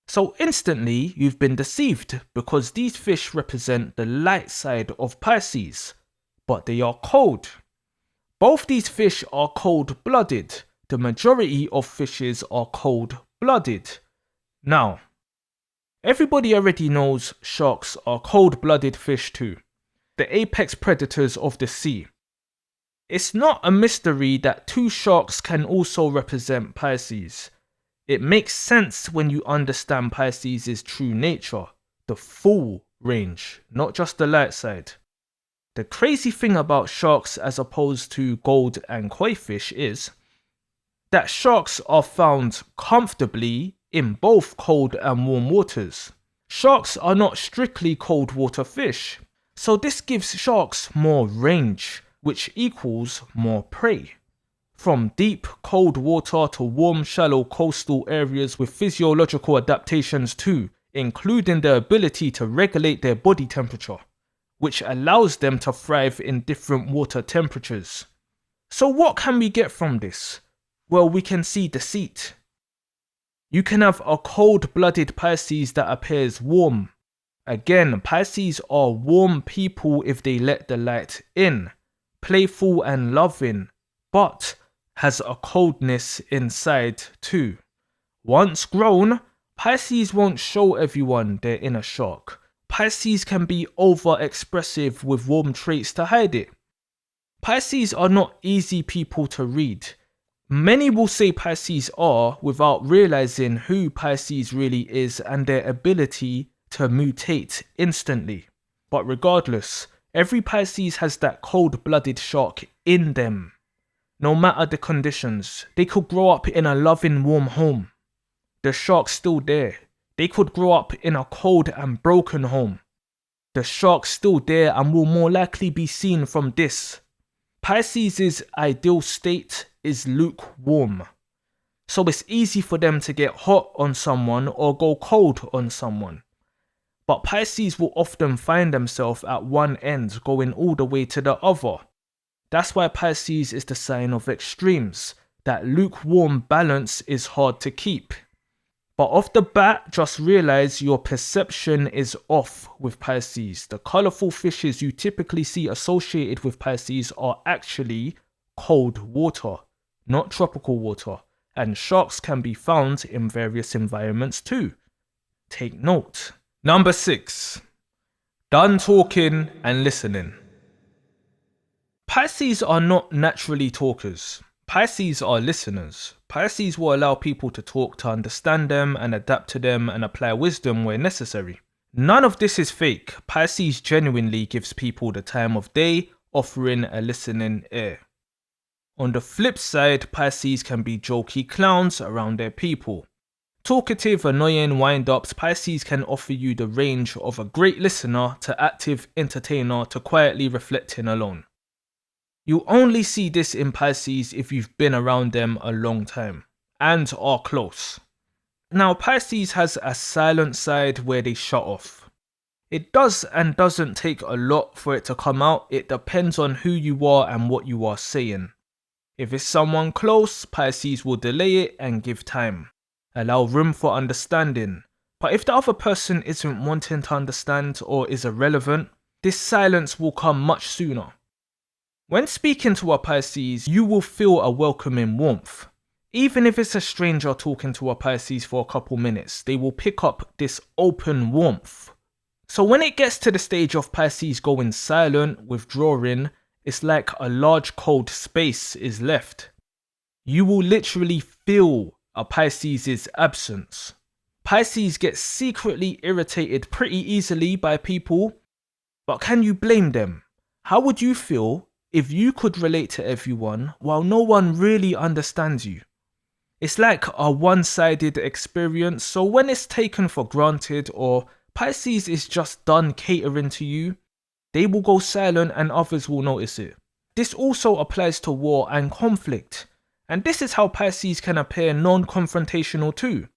Speaker 1: So instantly you've been deceived because these fish represent the light side of Pisces, but they are cold. Both these fish are cold-blooded. The majority of fishes are cold-blooded. Now, everybody already knows sharks are cold-blooded fish too, the apex predators of the sea. It's not a mystery that two sharks can also represent Pisces. It makes sense when you understand Pisces' true nature, the full range, not just the light side. The crazy thing about sharks as opposed to gold and koi fish is that sharks are found comfortably in both cold and warm waters. Sharks are not strictly cold water fish, so this gives sharks more range, which equals more prey. From deep, cold water to warm, shallow coastal areas with physiological adaptations too, including the ability to regulate their body temperature, which allows them to thrive in different water temperatures. So what can we get from this? Well, we can see deceit. You can have a cold-blooded Pisces that appears warm. Again, Pisces are warm people if they let the light in, playful and loving, but has a coldness inside too. Once grown, Pisces won't show everyone their inner shark. Pisces can be over-expressive with warm traits to hide it. Pisces are not easy people to read. Many will say Pisces are without realizing who Pisces really is and their ability to mutate instantly. But regardless, every Pisces has that cold-blooded shark in them. No matter the conditions, they could grow up in a loving, warm home. The shark's still there. They could grow up in a cold and broken home. The shark's still there and will more likely be seen from this. Pisces' ideal state is lukewarm. So it's easy for them to get hot on someone or go cold on someone. But Pisces will often find themselves at one end going all the way to the other. That's why Pisces is the sign of extremes. That lukewarm balance is hard to keep. But off the bat, just realize your perception is off with Pisces. The colourful fishes you typically see associated with Pisces are actually cold water, not tropical water. And sharks can be found in various environments too. Take note. Number 6. Done talking and listening. Pisces are not naturally talkers. Pisces are listeners. Pisces will allow people to talk to understand them and adapt to them and apply wisdom where necessary. None of this is fake. Pisces genuinely gives people the time of day, offering a listening ear. On the flip side, Pisces can be jokey clowns around their people. Talkative, annoying wind-ups, Pisces can offer you the range of a great listener to active entertainer to quietly reflecting alone. You only see this in Pisces if you've been around them a long time and are close. Now, Pisces has a silent side where they shut off. It does and doesn't take a lot for it to come out. It depends on who you are and what you are saying. If it's someone close, Pisces will delay it and give time. Allow room for understanding. But if the other person isn't wanting to understand or is irrelevant, this silence will come much sooner. When speaking to a Pisces, you will feel a welcoming warmth. Even if it's a stranger talking to a Pisces for a couple minutes, they will pick up this open warmth. So when it gets to the stage of Pisces going silent, withdrawing, it's like a large cold space is left. You will literally feel a Pisces' absence. Pisces get secretly irritated pretty easily by people, but can you blame them? How would you feel if you could relate to everyone while no one really understands you? It's like a one-sided experience, so when it's taken for granted or Pisces is just done catering to you, they will go silent and others will notice it. This also applies to war and conflict. And this is how Pisces can appear non-confrontational too,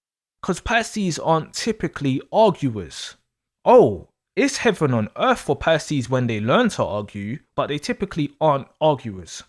Speaker 1: because Pisces aren't typically arguers. Oh, it's heaven on earth for Pisces when they learn to argue, but they typically aren't arguers.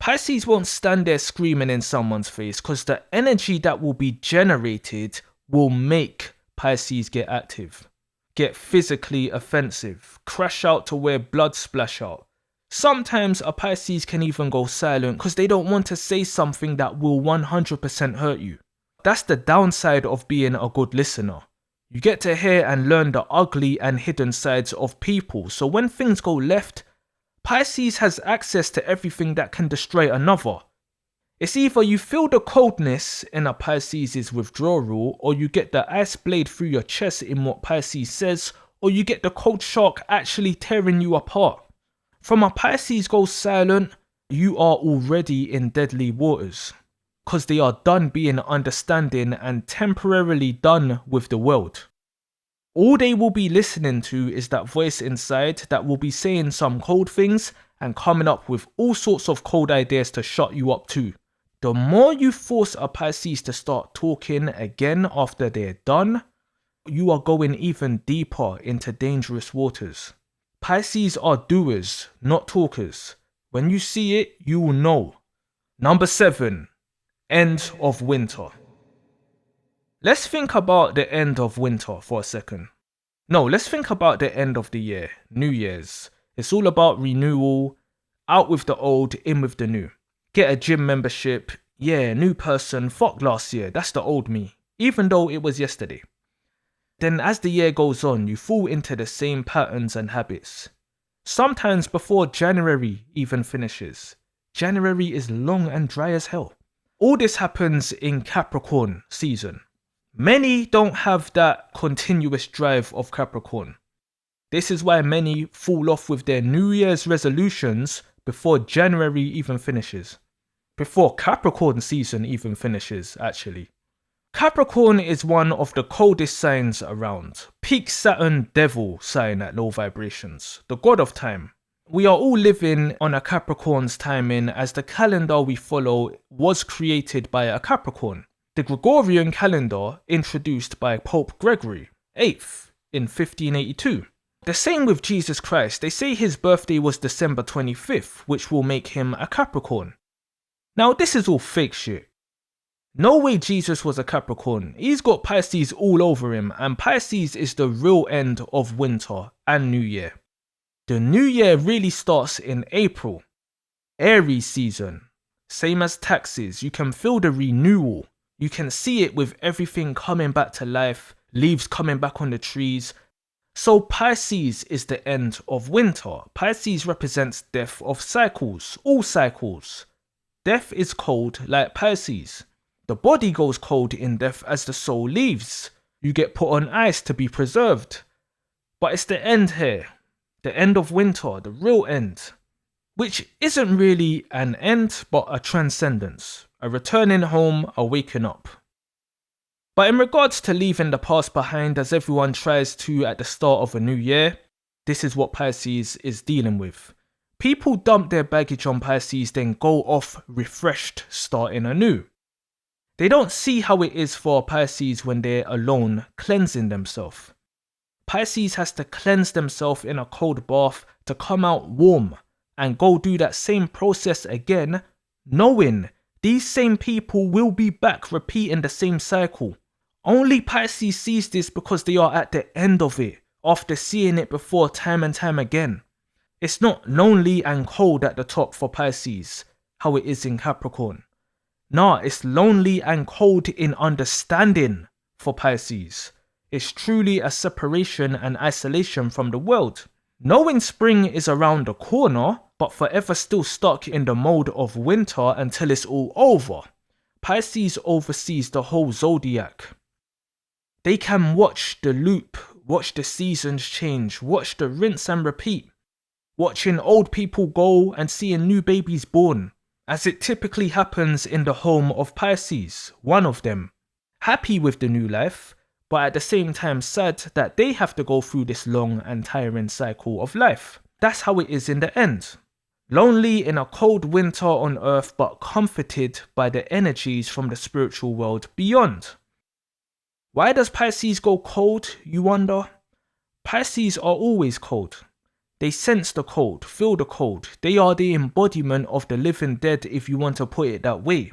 Speaker 1: Pisces won't stand there screaming in someone's face because the energy that will be generated will make Pisces get active, get physically offensive, crash out to where blood splash out. Sometimes a Pisces can even go silent because they don't want to say something that will 100% hurt you. That's the downside of being a good listener. You get to hear and learn the ugly and hidden sides of people, so when things go left, Pisces has access to everything that can destroy another. It's either you feel the coldness in a Pisces' withdrawal, or you get the ice blade through your chest in what Pisces says, or you get the cold shark actually tearing you apart. From a Pisces goes silent, you are already in deadly waters, because they are done being understanding and temporarily done with the world. All they will be listening to is that voice inside that will be saying some cold things and coming up with all sorts of cold ideas to shut you up too. The more you force a Pisces to start talking again after they're done, you are going even deeper into dangerous waters. Pisces are doers, not talkers. When you see it, you will know. Number 7. End of winter. Let's think about the end of winter for a second. No, let's think about the end of the year, New Year's. It's all about renewal, out with the old, in with the new. Get a gym membership, yeah, new person, fuck last year, that's the old me, even though it was yesterday. Then as the year goes on, you fall into the same patterns and habits. Sometimes before January even finishes. January is long and dry as hell. All this happens in Capricorn season. Many don't have that continuous drive of Capricorn. This is why many fall off with their New Year's resolutions before January even finishes. Before Capricorn season even finishes, actually. Capricorn is one of the coldest signs around. Peak Saturn devil sign at low vibrations. The god of time. We are all living on a Capricorn's timing as the calendar we follow was created by a Capricorn. The Gregorian calendar introduced by Pope Gregory VIII in 1582. The same with Jesus Christ. They say his birthday was December 25th, which will make him a Capricorn. Now this is all fake shit. No way Jesus was a Capricorn. He's got Pisces all over him, and Pisces is the real end of winter and New Year. The New Year really starts in April. Aries season. Same as taxes, you can feel the renewal. You can see it with everything coming back to life, leaves coming back on the trees. So Pisces is the end of winter. Pisces represents death of cycles, all cycles. Death is cold like Pisces. The body goes cold in death as the soul leaves. You get put on ice to be preserved. But it's the end here. The end of winter, the real end. Which isn't really an end, but a transcendence. A returning home, a waking up. But in regards to leaving the past behind as everyone tries to at the start of a new year, this is what Pisces is dealing with. People dump their baggage on Pisces, then go off refreshed, starting anew. They don't see how it is for Pisces when they're alone, cleansing themselves. Pisces has to cleanse themselves in a cold bath to come out warm and go do that same process again, knowing these same people will be back repeating the same cycle. Only Pisces sees this because they are at the end of it, after seeing it before time and time again. It's not lonely and cold at the top for Pisces, how it is in Capricorn. Nah, it's lonely and cold in understanding for Pisces. It's truly a separation and isolation from the world. Knowing spring is around the corner, but forever still stuck in the mode of winter until it's all over. Pisces oversees the whole zodiac. They can watch the loop, watch the seasons change, watch the rinse and repeat. Watching old people go and seeing new babies born, as it typically happens in the home of Pisces, one of them. Happy with the new life, but at the same time sad that they have to go through this long and tiring cycle of life. That's how it is in the end. Lonely in a cold winter on earth, but comforted by the energies from the spiritual world beyond. Why does Pisces go cold, you wonder? Pisces are always cold. They sense the cold, feel the cold. They are the embodiment of the living dead, if you want to put it that way.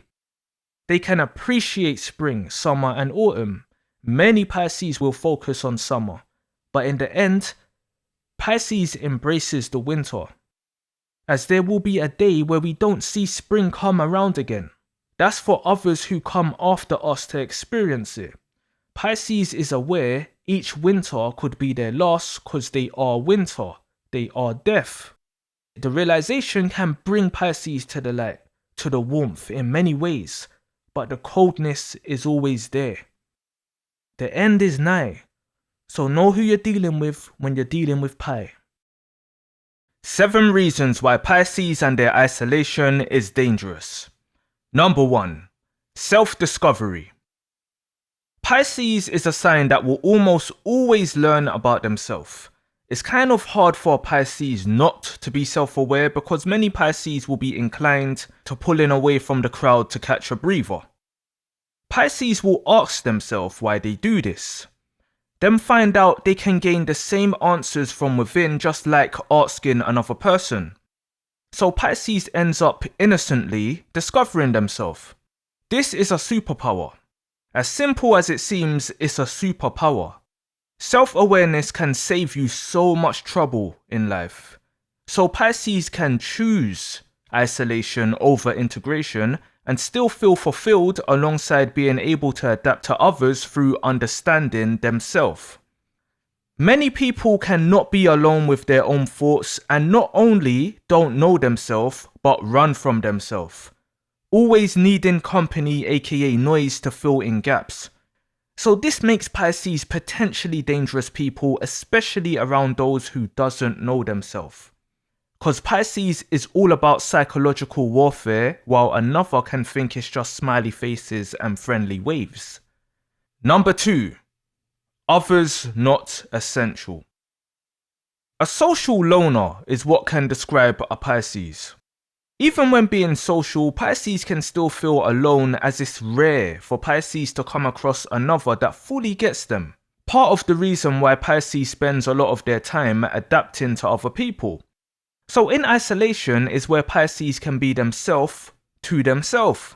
Speaker 1: They can appreciate spring, summer and autumn. Many Pisces will focus on summer, but in the end, Pisces embraces the winter, as there will be a day where we don't see spring come around again. That's for others who come after us to experience it. Pisces is aware each winter could be their last because they are winter, they are death. The realization can bring Pisces to the light, to the warmth in many ways, but the coldness is always there. The end is nigh, so know who you're dealing with when you're dealing with Pi. 7 reasons why Pisces and their isolation is dangerous. Number 1. Self-discovery. Pisces is a sign that will almost always learn about themselves. It's kind of hard for a Pisces not to be self-aware because many Pisces will be inclined to pulling away from the crowd to catch a breather. Pisces will ask themselves why they do this. Then find out they can gain the same answers from within just like asking another person. So Pisces ends up innocently discovering themselves. This is a superpower. As simple as it seems, it's a superpower. Self-awareness can save you so much trouble in life. So Pisces can choose isolation over integration and still feel fulfilled alongside being able to adapt to others through understanding themselves. Many people cannot be alone with their own thoughts and not only don't know themselves but run from themselves, always needing company aka noise to fill in gaps. So this makes Pisces potentially dangerous people, especially around those who doesn't know themselves. Because Pisces is all about psychological warfare, while another can think it's just smiley faces and friendly waves. Number 2. Others not essential. A social loner is what can describe a Pisces. Even when being social, Pisces can still feel alone, as it's rare for Pisces to come across another that fully gets them. Part of the reason why Pisces spends a lot of their time adapting to other people. So in isolation is where Pisces can be themselves to themselves.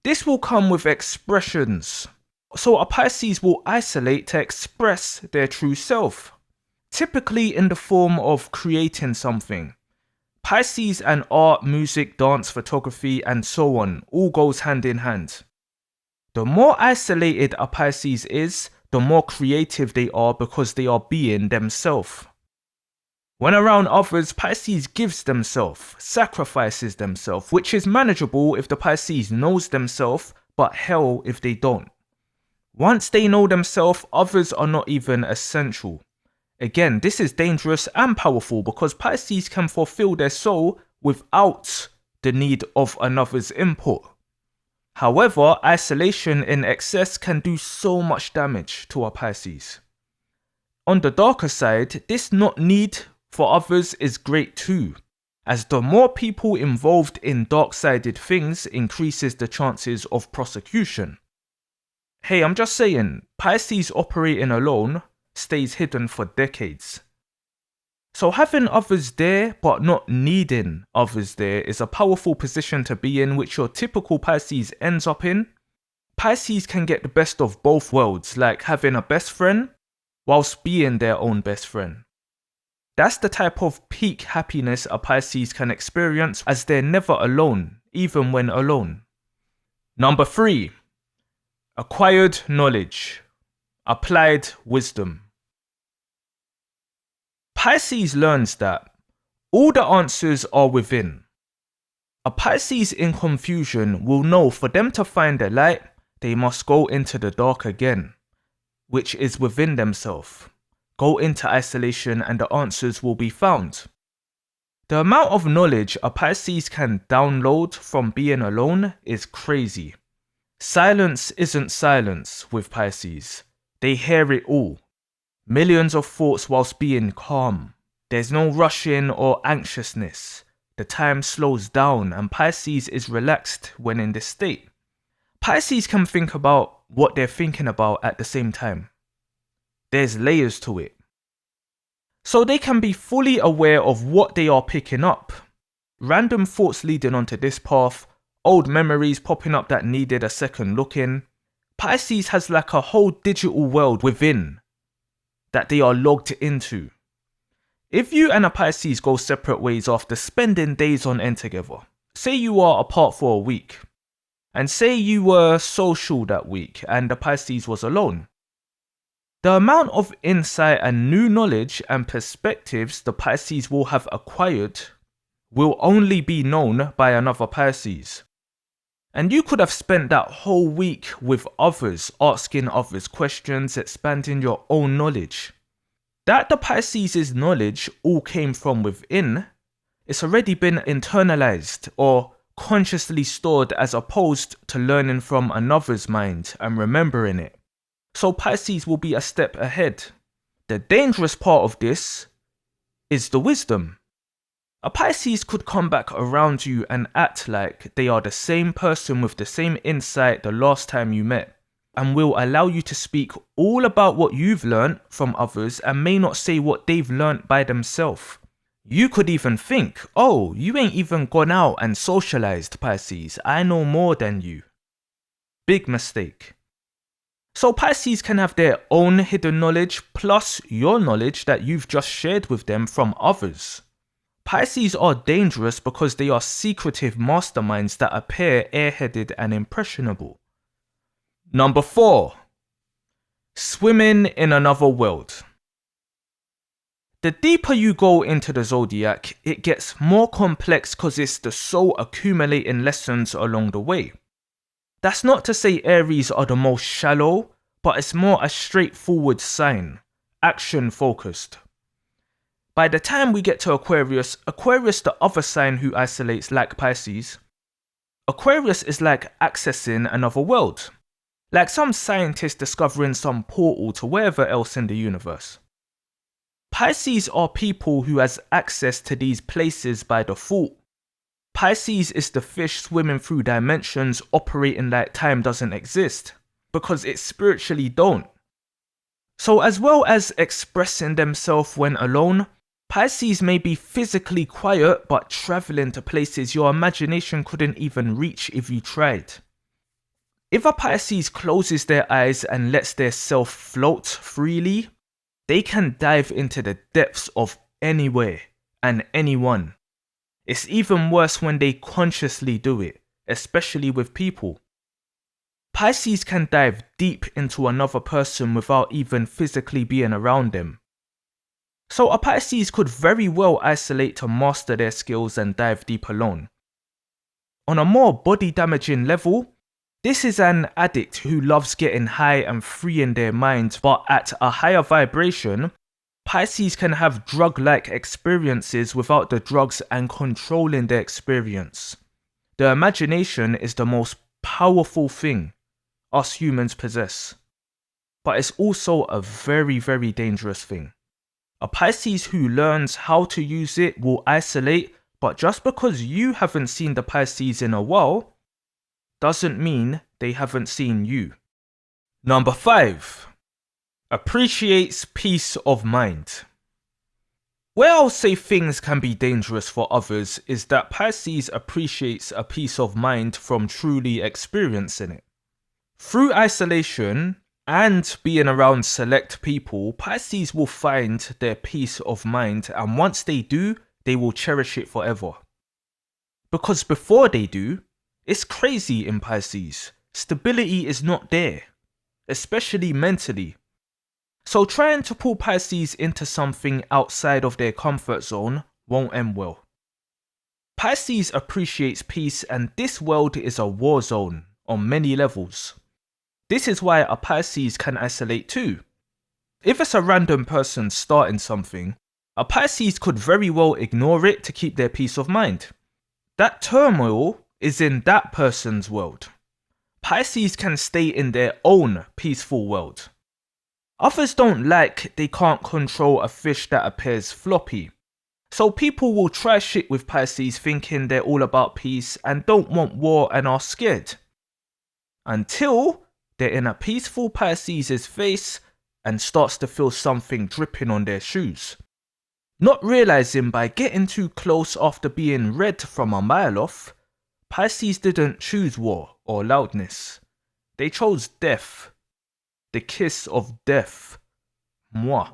Speaker 1: This will come with expressions. So a Pisces will isolate to express their true self, typically in the form of creating something. Pisces and art, music, dance, photography, and so on all goes hand in hand. The more isolated a Pisces is, the more creative they are because they are being themselves. When around others, Pisces gives themselves, sacrifices themselves, which is manageable if the Pisces knows themselves, but hell if they don't. Once they know themselves, others are not even essential. Again, this is dangerous and powerful because Pisces can fulfill their soul without the need of another's input. However, isolation in excess can do so much damage to a Pisces. On the darker side, this not need for others is great too, as the more people involved in dark-sided things increases the chances of prosecution. Hey, I'm just saying, Pisces operating alone stays hidden for decades. So having others there but not needing others there is a powerful position to be in, which your typical Pisces ends up in. Pisces can get the best of both worlds, like having a best friend whilst being their own best friend. That's the type of peak happiness a Pisces can experience, as they're never alone, even when alone. Number 3. Acquired knowledge. Applied wisdom. Pisces learns that all the answers are within. A Pisces in confusion will know for them to find the light, they must go into the dark again, which is within themselves. Go into isolation and the answers will be found. The amount of knowledge a Pisces can download from being alone is crazy. Silence isn't silence with Pisces. They hear it all. Millions of thoughts whilst being calm. There's no rushing or anxiousness. The time slows down and Pisces is relaxed when in this state. Pisces can think about what they're thinking about at the same time. There's layers to it. So they can be fully aware of what they are picking up. Random thoughts leading onto this path, old memories popping up that needed a second look in. Pisces has like a whole digital world within that they are logged into. If you and a Pisces go separate ways after spending days on end together, say you are apart for a week, and say you were social that week and the Pisces was alone, the amount of insight and new knowledge and perspectives the Pisces will have acquired will only be known by another Pisces. And you could have spent that whole week with others, asking others questions, expanding your own knowledge. That the Pisces' knowledge all came from within, it's already been internalized or consciously stored as opposed to learning from another's mind and remembering it. So Pisces will be a step ahead. The dangerous part of this is the wisdom. A Pisces could come back around you and act like they are the same person with the same insight the last time you met, and will allow you to speak all about what you've learnt from others and may not say what they've learnt by themselves. You could even think, oh, you ain't even gone out and socialized, Pisces. I know more than you. Big mistake. So Pisces can have their own hidden knowledge plus your knowledge that you've just shared with them from others. Pisces are dangerous because they are secretive masterminds that appear airheaded and impressionable. Number 4. Swimming in another world. The deeper you go into the zodiac, it gets more complex because it's the soul accumulating lessons along the way. That's not to say Aries are the most shallow, but it's more a straightforward sign, action focused. By the time we get to Aquarius, the other sign who isolates like Pisces, Aquarius is like accessing another world, like some scientist discovering some portal to wherever else in the universe. Pisces are people who has access to these places by default. Pisces is the fish swimming through dimensions operating like time doesn't exist, because it spiritually don't. So as well as expressing themselves when alone, Pisces may be physically quiet but traveling to places your imagination couldn't even reach if you tried. If a Pisces closes their eyes and lets their self float freely, they can dive into the depths of anywhere and anyone. It's even worse when they consciously do it, especially with people. Pisces can dive deep into another person without even physically being around them. So a Pisces could very well isolate to master their skills and dive deep alone. On a more body damaging level, this is an addict who loves getting high and freeing their mind, but at a higher vibration, Pisces can have drug-like experiences without the drugs and controlling their experience. The imagination is the most powerful thing us humans possess, but it's also a very, very dangerous thing. A Pisces who learns how to use it will isolate, but just because you haven't seen the Pisces in a while, doesn't mean they haven't seen you. Number 5. Appreciates peace of mind. Where I'll say things can be dangerous for others is that Pisces appreciates a peace of mind from truly experiencing it. Through isolation and being around select people, Pisces will find their peace of mind, and once they do, they will cherish it forever. Because before they do, it's crazy in Pisces. Stability is not there, especially mentally. So trying to pull Pisces into something outside of their comfort zone won't end well. Pisces appreciates peace, and this world is a war zone on many levels. This is why a Pisces can isolate too. If it's a random person starting something, a Pisces could very well ignore it to keep their peace of mind. That turmoil is in that person's world. Pisces can stay in their own peaceful world. Others don't like they can't control a fish that appears floppy. So people will try shit with Pisces thinking they're all about peace and don't want war and are scared. Until they're in a peaceful Pisces' face and starts to feel something dripping on their shoes. Not realizing by getting too close after being read from a mile off, Pisces didn't choose war or loudness. They chose death. The kiss of death. Moi.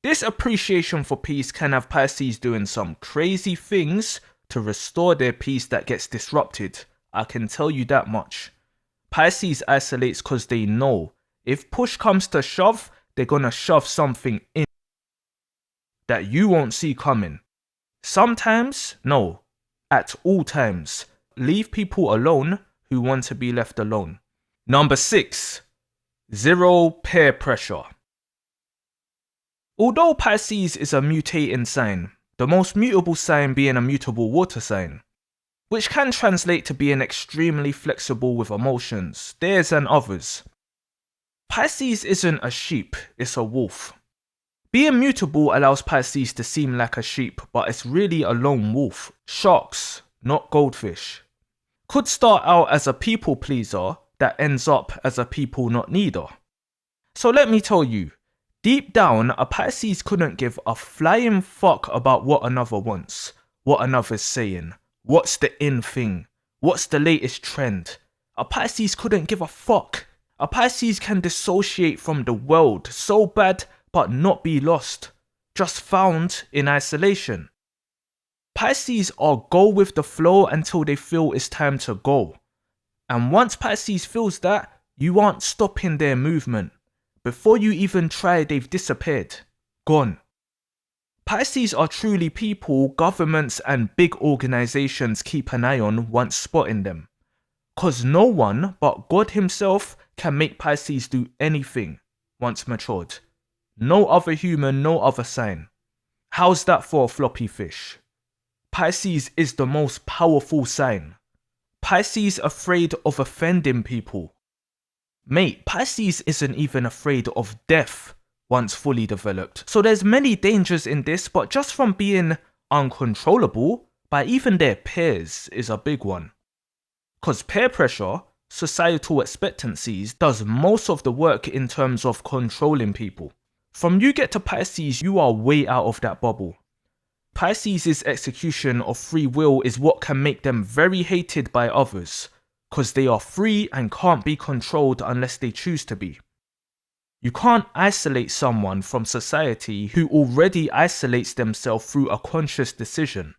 Speaker 1: This appreciation for peace can have Pisces doing some crazy things to restore their peace that gets disrupted. I can tell you that much. Pisces isolates because they know if push comes to shove, they're gonna shove something in that you won't see coming. Sometimes, no, at all times, leave people alone who want to be left alone. Number 6, zero peer pressure. Although Pisces is a mutating sign, the most mutable sign being a mutable water sign, which can translate to being extremely flexible with emotions, theirs and others. Pisces isn't a sheep, it's a wolf. Being mutable allows Pisces to seem like a sheep, but it's really a lone wolf. Sharks, not goldfish. Could start out as a people pleaser that ends up as a people not needer. So let me tell you, deep down, a Pisces couldn't give a flying fuck about what another wants, what another's saying, what's the in thing, what's the latest trend. A Pisces couldn't give a fuck. A Pisces can dissociate from the world so bad but not be lost, just found in isolation. Pisces are go with the flow until they feel it's time to go. And once Pisces feels that, you aren't stopping their movement. Before you even try, they've disappeared. Gone. Pisces are truly people governments and big organizations keep an eye on once spotting them. Cause no one but God himself can make Pisces do anything once matured. No other human, no other sign. How's that for a floppy fish? Pisces is the most powerful sign. Pisces afraid of offending people. Mate, Pisces isn't even afraid of death once fully developed. So there's many dangers in this, but just from being uncontrollable by even their peers is a big one. Cause peer pressure, societal expectancies, does most of the work in terms of controlling people. From you get to Pisces, you are way out of that bubble. Pisces' execution of free will is what can make them very hated by others, cause they are free and can't be controlled unless they choose to be. You can't isolate someone from society who already isolates themselves through a conscious decision.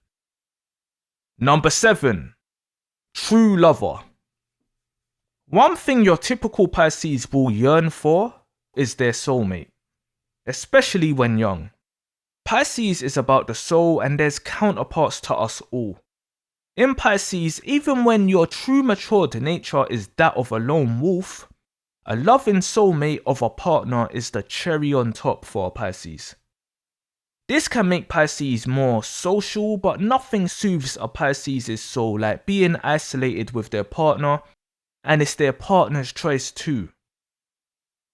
Speaker 1: Number 7, true lover. One thing your typical Pisces will yearn for is their soulmate, especially when young. Pisces is about the soul and there's counterparts to us all. In Pisces, even when your true matured nature is that of a lone wolf, a loving soulmate of a partner is the cherry on top for a Pisces. This can make Pisces more social, but nothing soothes a Pisces' soul like being isolated with their partner, and it's their partner's choice too.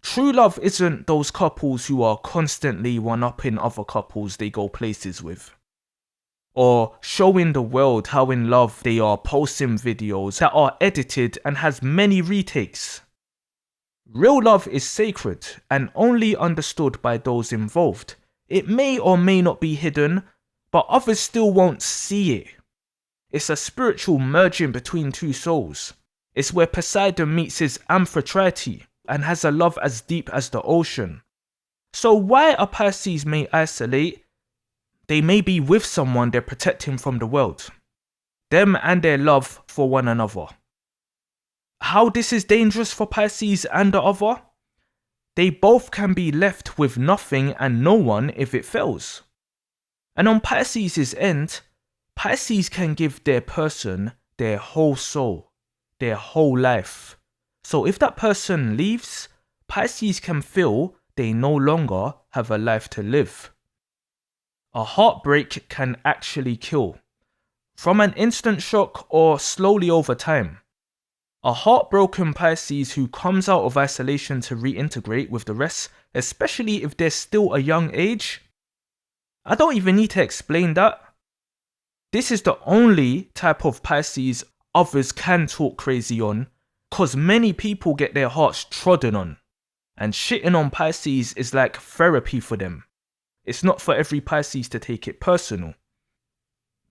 Speaker 1: True love isn't those couples who are constantly one-upping other couples they go places with, or showing the world how in love they are, posting videos that are edited and has many retakes. Real love is sacred and only understood by those involved. It may or may not be hidden, but others still won't see it. It's a spiritual merging between two souls. It's where Poseidon meets his Amphitrite and has a love as deep as the ocean. So why a Pisces may isolate, they may be with someone they're protecting from the world. Them and their love for one another. How this is dangerous for Pisces and the other? They both can be left with nothing and no one if it fails. And on Pisces' end, Pisces can give their person their whole soul, their whole life. So if that person leaves, Pisces can feel they no longer have a life to live. A heartbreak can actually kill, from an instant shock or slowly over time. A heartbroken Pisces who comes out of isolation to reintegrate with the rest, especially if they're still a young age. I don't even need to explain that. This is the only type of Pisces others can talk crazy on, cause many people get their hearts trodden on. And shitting on Pisces is like therapy for them. It's not for every Pisces to take it personal.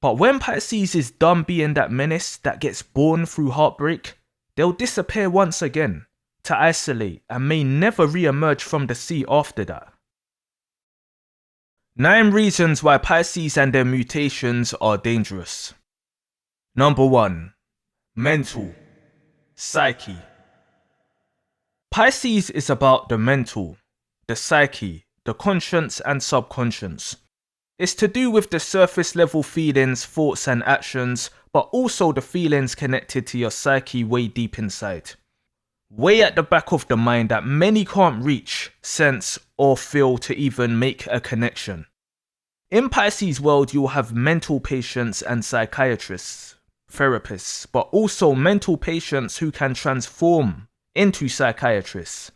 Speaker 1: But when Pisces is done being that menace that gets born through heartbreak, they'll disappear once again, to isolate, and may never re-emerge from the sea after that. 9 reasons why Pisces and their mutations are dangerous. Number 1. Mental. Psyche. Pisces is about the mental, the psyche, the conscious and subconscious. It's to do with the surface level feelings, thoughts and actions, but also the feelings connected to your psyche way deep inside. Way at the back of the mind that many can't reach, sense or feel to even make a connection. In Pisces world, you'll have mental patients and psychiatrists, therapists, but also mental patients who can transform into psychiatrists.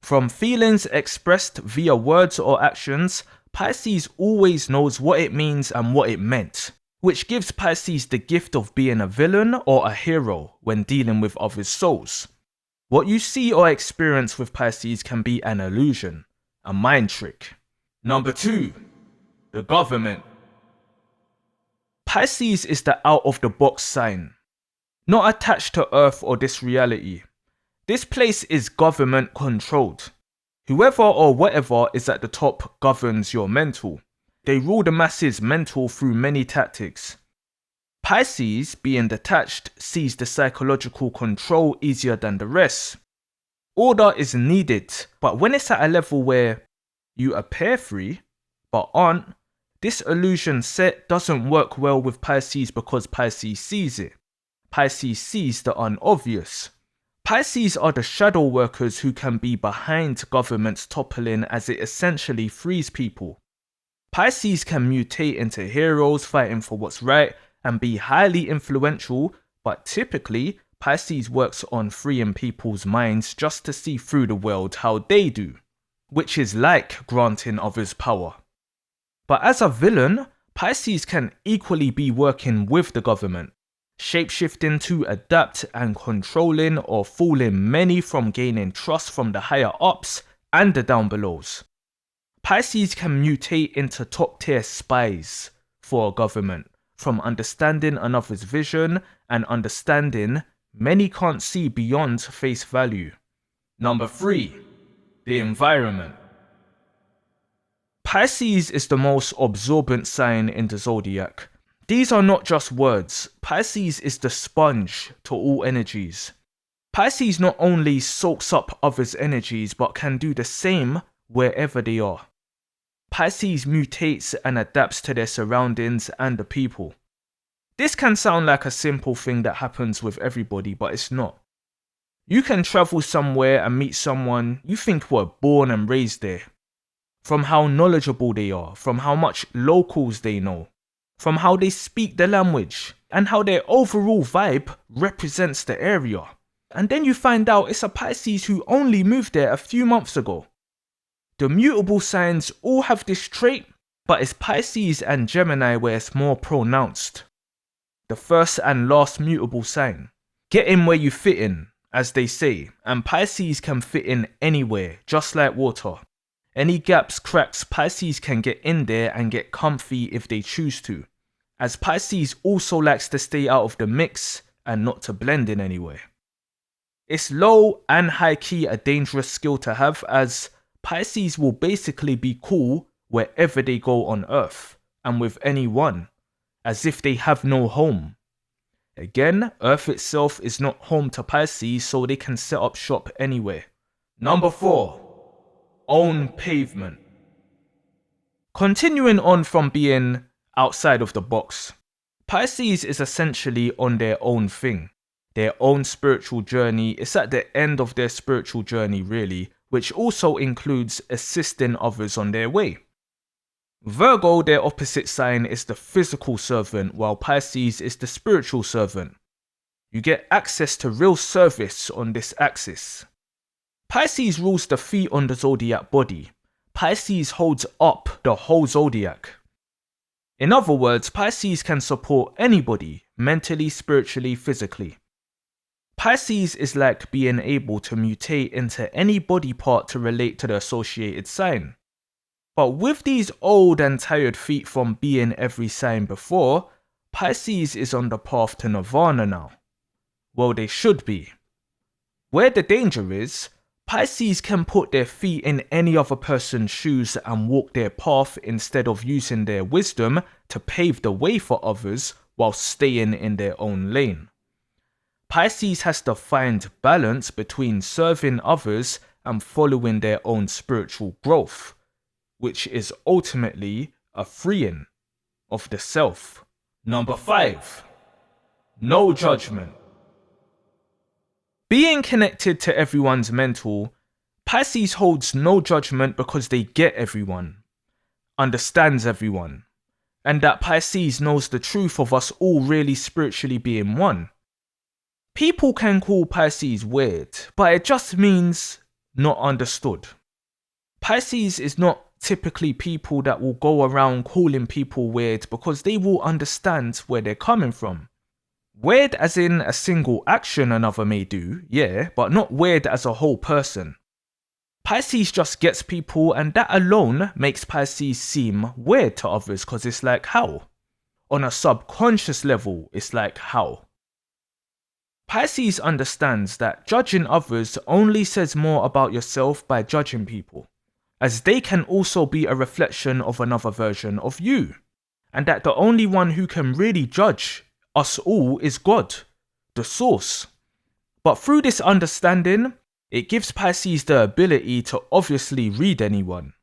Speaker 1: From feelings expressed via words or actions, Pisces always knows what it means and what it meant, which gives Pisces the gift of being a villain or a hero when dealing with others' souls. What you see or experience with Pisces can be an illusion, a mind trick. Number 2. The government. Pisces is the out-of-the-box sign, not attached to Earth or this reality. This place is government controlled. Whoever or whatever is at the top governs your mental. They rule the masses mental through many tactics. Pisces, being detached, sees the psychological control easier than the rest. Order is needed, but when it's at a level where you appear free, but aren't, this illusion set doesn't work well with Pisces because Pisces sees it. Pisces sees the unobvious. Pisces are the shadow workers who can be behind governments toppling as it essentially frees people. Pisces can mutate into heroes fighting for what's right and be highly influential, but typically Pisces works on freeing people's minds just to see through the world how they do, which is like granting others power. But as a villain, Pisces can equally be working with the government, shapeshifting to adapt and controlling or fooling many from gaining trust from the higher ups and the down belows. Pisces can mutate into top tier spies for a government, from understanding another's vision and understanding many can't see beyond face value. Number 3. The environment. Pisces is the most absorbent sign in the zodiac. These are not just words. Pisces is the sponge to all energies. Pisces not only soaks up others' energies but can do the same wherever they are. Pisces mutates and adapts to their surroundings and the people. This can sound like a simple thing that happens with everybody, but it's not. You can travel somewhere and meet someone you think were born and raised there. From how knowledgeable they are, from how much locals they know, from how they speak the language, and how their overall vibe represents the area. And then you find out it's a Pisces who only moved there a few months ago. The mutable signs all have this trait, but it's Pisces and Gemini where it's more pronounced. The first and last mutable sign. Get in where you fit in, as they say, and Pisces can fit in anywhere, just like water. Any gaps, cracks, Pisces can get in there and get comfy if they choose to, as Pisces also likes to stay out of the mix and not to blend in anywhere. It's low and high key a dangerous skill to have, as Pisces will basically be cool wherever they go on Earth and with anyone, as if they have no home. Again, Earth itself is not home to Pisces, so they can set up shop anywhere. Number 4. Own pavement. Continuing on from being outside of the box, Pisces is essentially on their own thing. Their own spiritual journey is at the end of their spiritual journey really, which also includes assisting others on their way. Virgo, their opposite sign, is the physical servant, while Pisces is the spiritual servant. You get access to real service on this axis. Pisces rules the feet on the zodiac body. Pisces holds up the whole zodiac. In other words, Pisces can support anybody, mentally, spiritually, physically. Pisces is like being able to mutate into any body part to relate to the associated sign. But with these old and tired feet from being every sign before, Pisces is on the path to nirvana now. Well, they should be. Where the danger is, Pisces can put their feet in any other person's shoes and walk their path instead of using their wisdom to pave the way for others while staying in their own lane. Pisces has to find balance between serving others and following their own spiritual growth, which is ultimately a freeing of the self. Number 5. No judgment. Being connected to everyone's mental, Pisces holds no judgment because they get everyone, understands everyone, and that Pisces knows the truth of us all really spiritually being one. People can call Pisces weird, but it just means not understood. Pisces is not typically people that will go around calling people weird because they will understand where they're coming from. Weird as in a single action another may do, yeah, but not weird as a whole person. Pisces just gets people, and that alone makes Pisces seem weird to others because it's like, how? On a subconscious level, it's like, how? Pisces understands that judging others only says more about yourself by judging people, as they can also be a reflection of another version of you, and that the only one who can really judge us all is God, the source. But through this understanding, it gives Pisces the ability to obviously read anyone.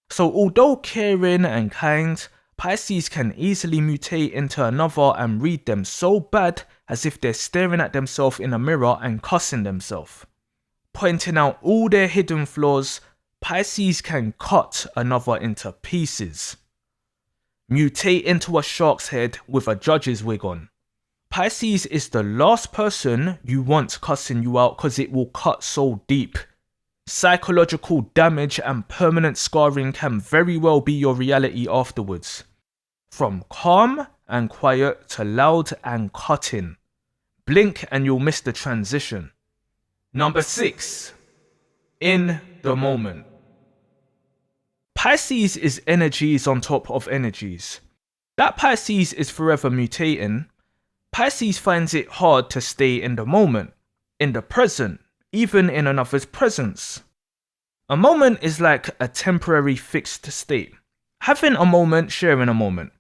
Speaker 1: So although caring and kind, Pisces can easily mutate into another and read them so bad as if they're staring at themselves in a mirror and cussing themselves. Pointing out all their hidden flaws, Pisces can cut another into pieces. Mutate into a shark's head with a judge's wig on. Pisces is the last person you want cussing you out because it will cut so deep. Psychological damage and permanent scarring can very well be your reality afterwards. From calm and quiet to loud and cutting. Blink and you'll miss the transition. Number 6. In the moment. Pisces is energies on top of energies. That Pisces is forever mutating. Pisces finds it hard to stay in the moment, in the present, even in another's presence. A moment is like a temporary fixed state. Having a moment, sharing a moment.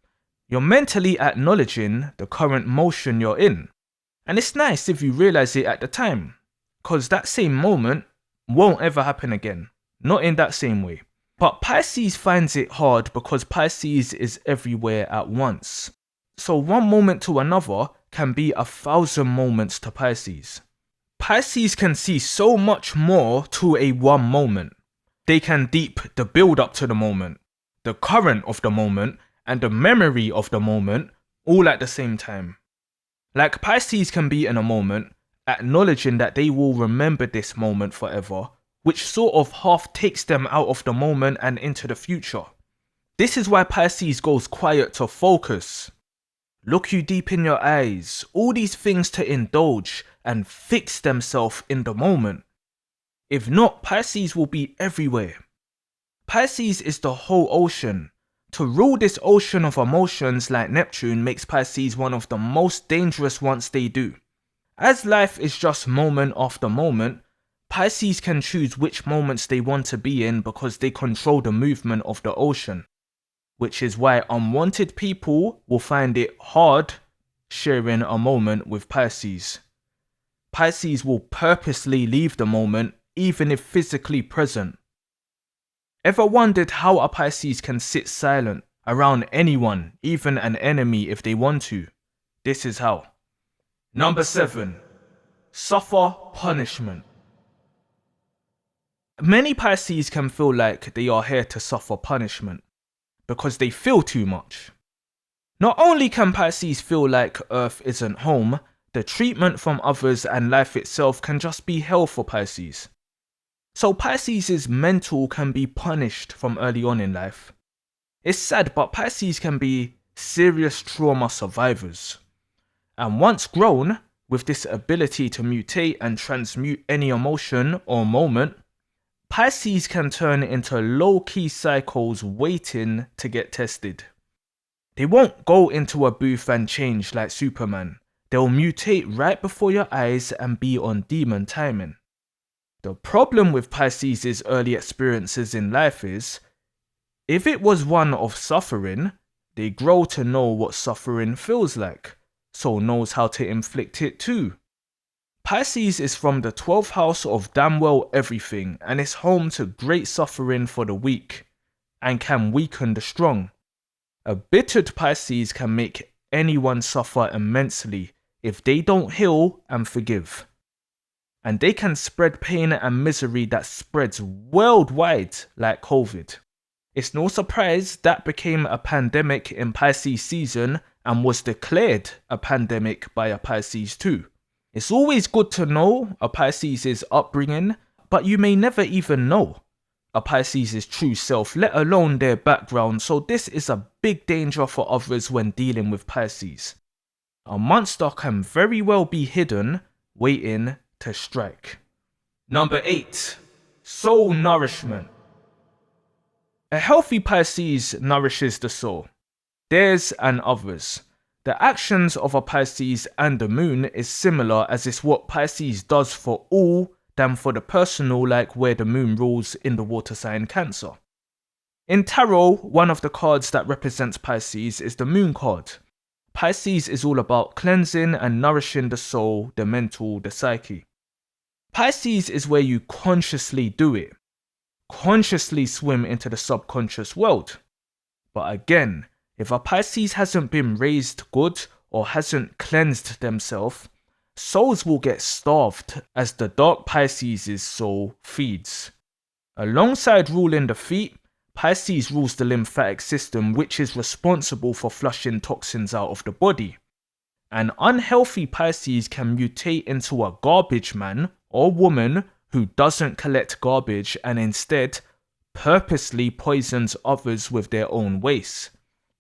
Speaker 1: You're mentally acknowledging the current motion you're in. And it's nice if you realize it at the time, because that same moment won't ever happen again. Not in that same way. But Pisces finds it hard because Pisces is everywhere at once. So one moment to another can be 1,000 moments to Pisces. Pisces can see so much more to a one moment. They can deep the build up to the moment, the current of the moment, and the memory of the moment all at the same time. Like Pisces can be in a moment, acknowledging that they will remember this moment forever, which sort of half takes them out of the moment and into the future. This is why Pisces goes quiet to focus. Look you deep in your eyes, all these things to indulge and fix themselves in the moment. If not, Pisces will be everywhere. Pisces is the whole ocean. To rule this ocean of emotions like Neptune makes Pisces one of the most dangerous once they do. As life is just moment after moment, Pisces can choose which moments they want to be in because they control the movement of the ocean. Which is why unwanted people will find it hard sharing a moment with Pisces. Pisces will purposely leave the moment even if physically present. Ever wondered how a Pisces can sit silent around anyone, even an enemy if they want to? This is how. Number 7. Suffer punishment. Many Pisces can feel like they are here to suffer punishment because they feel too much. Not only can Pisces feel like Earth isn't home, the treatment from others and life itself can just be hell for Pisces. So Pisces' mental can be punished from early on in life. It's sad, but Pisces can be serious trauma survivors. And once grown, with this ability to mutate and transmute any emotion or moment, Pisces can turn into low-key psychos waiting to get tested. They won't go into a booth and change like Superman. They'll mutate right before your eyes and be on demon timing. The problem with Pisces' early experiences in life is, if it was one of suffering, they grow to know what suffering feels like, so knows how to inflict it too. Pisces is from the 12th house of damn well everything and is home to great suffering for the weak and can weaken the strong. A bittered Pisces can make anyone suffer immensely if they don't heal and forgive. And they can spread pain and misery that spreads worldwide like COVID. It's no surprise that became a pandemic in Pisces season and was declared a pandemic by a Pisces too. It's always good to know a Pisces' upbringing, but you may never even know a Pisces' true self, let alone their background, so this is a big danger for others when dealing with Pisces. A monster can very well be hidden, waiting to strike. Number 8. Soul nourishment. A healthy Pisces nourishes the soul, theirs and others. The actions of a Pisces and the moon is similar, as it's what Pisces does for all than for the personal, like where the moon rules in the water sign Cancer. In tarot, one of the cards that represents Pisces is the moon card. Pisces is all about cleansing and nourishing the soul, the mental, the psyche. Pisces is where you consciously do it. Consciously swim into the subconscious world. But again, if a Pisces hasn't been raised good or hasn't cleansed themselves, souls will get starved as the dark Pisces' soul feeds. Alongside ruling the feet, Pisces rules the lymphatic system, which is responsible for flushing toxins out of the body. An unhealthy Pisces can mutate into a garbage man or woman who doesn't collect garbage and instead purposely poisons others with their own waste.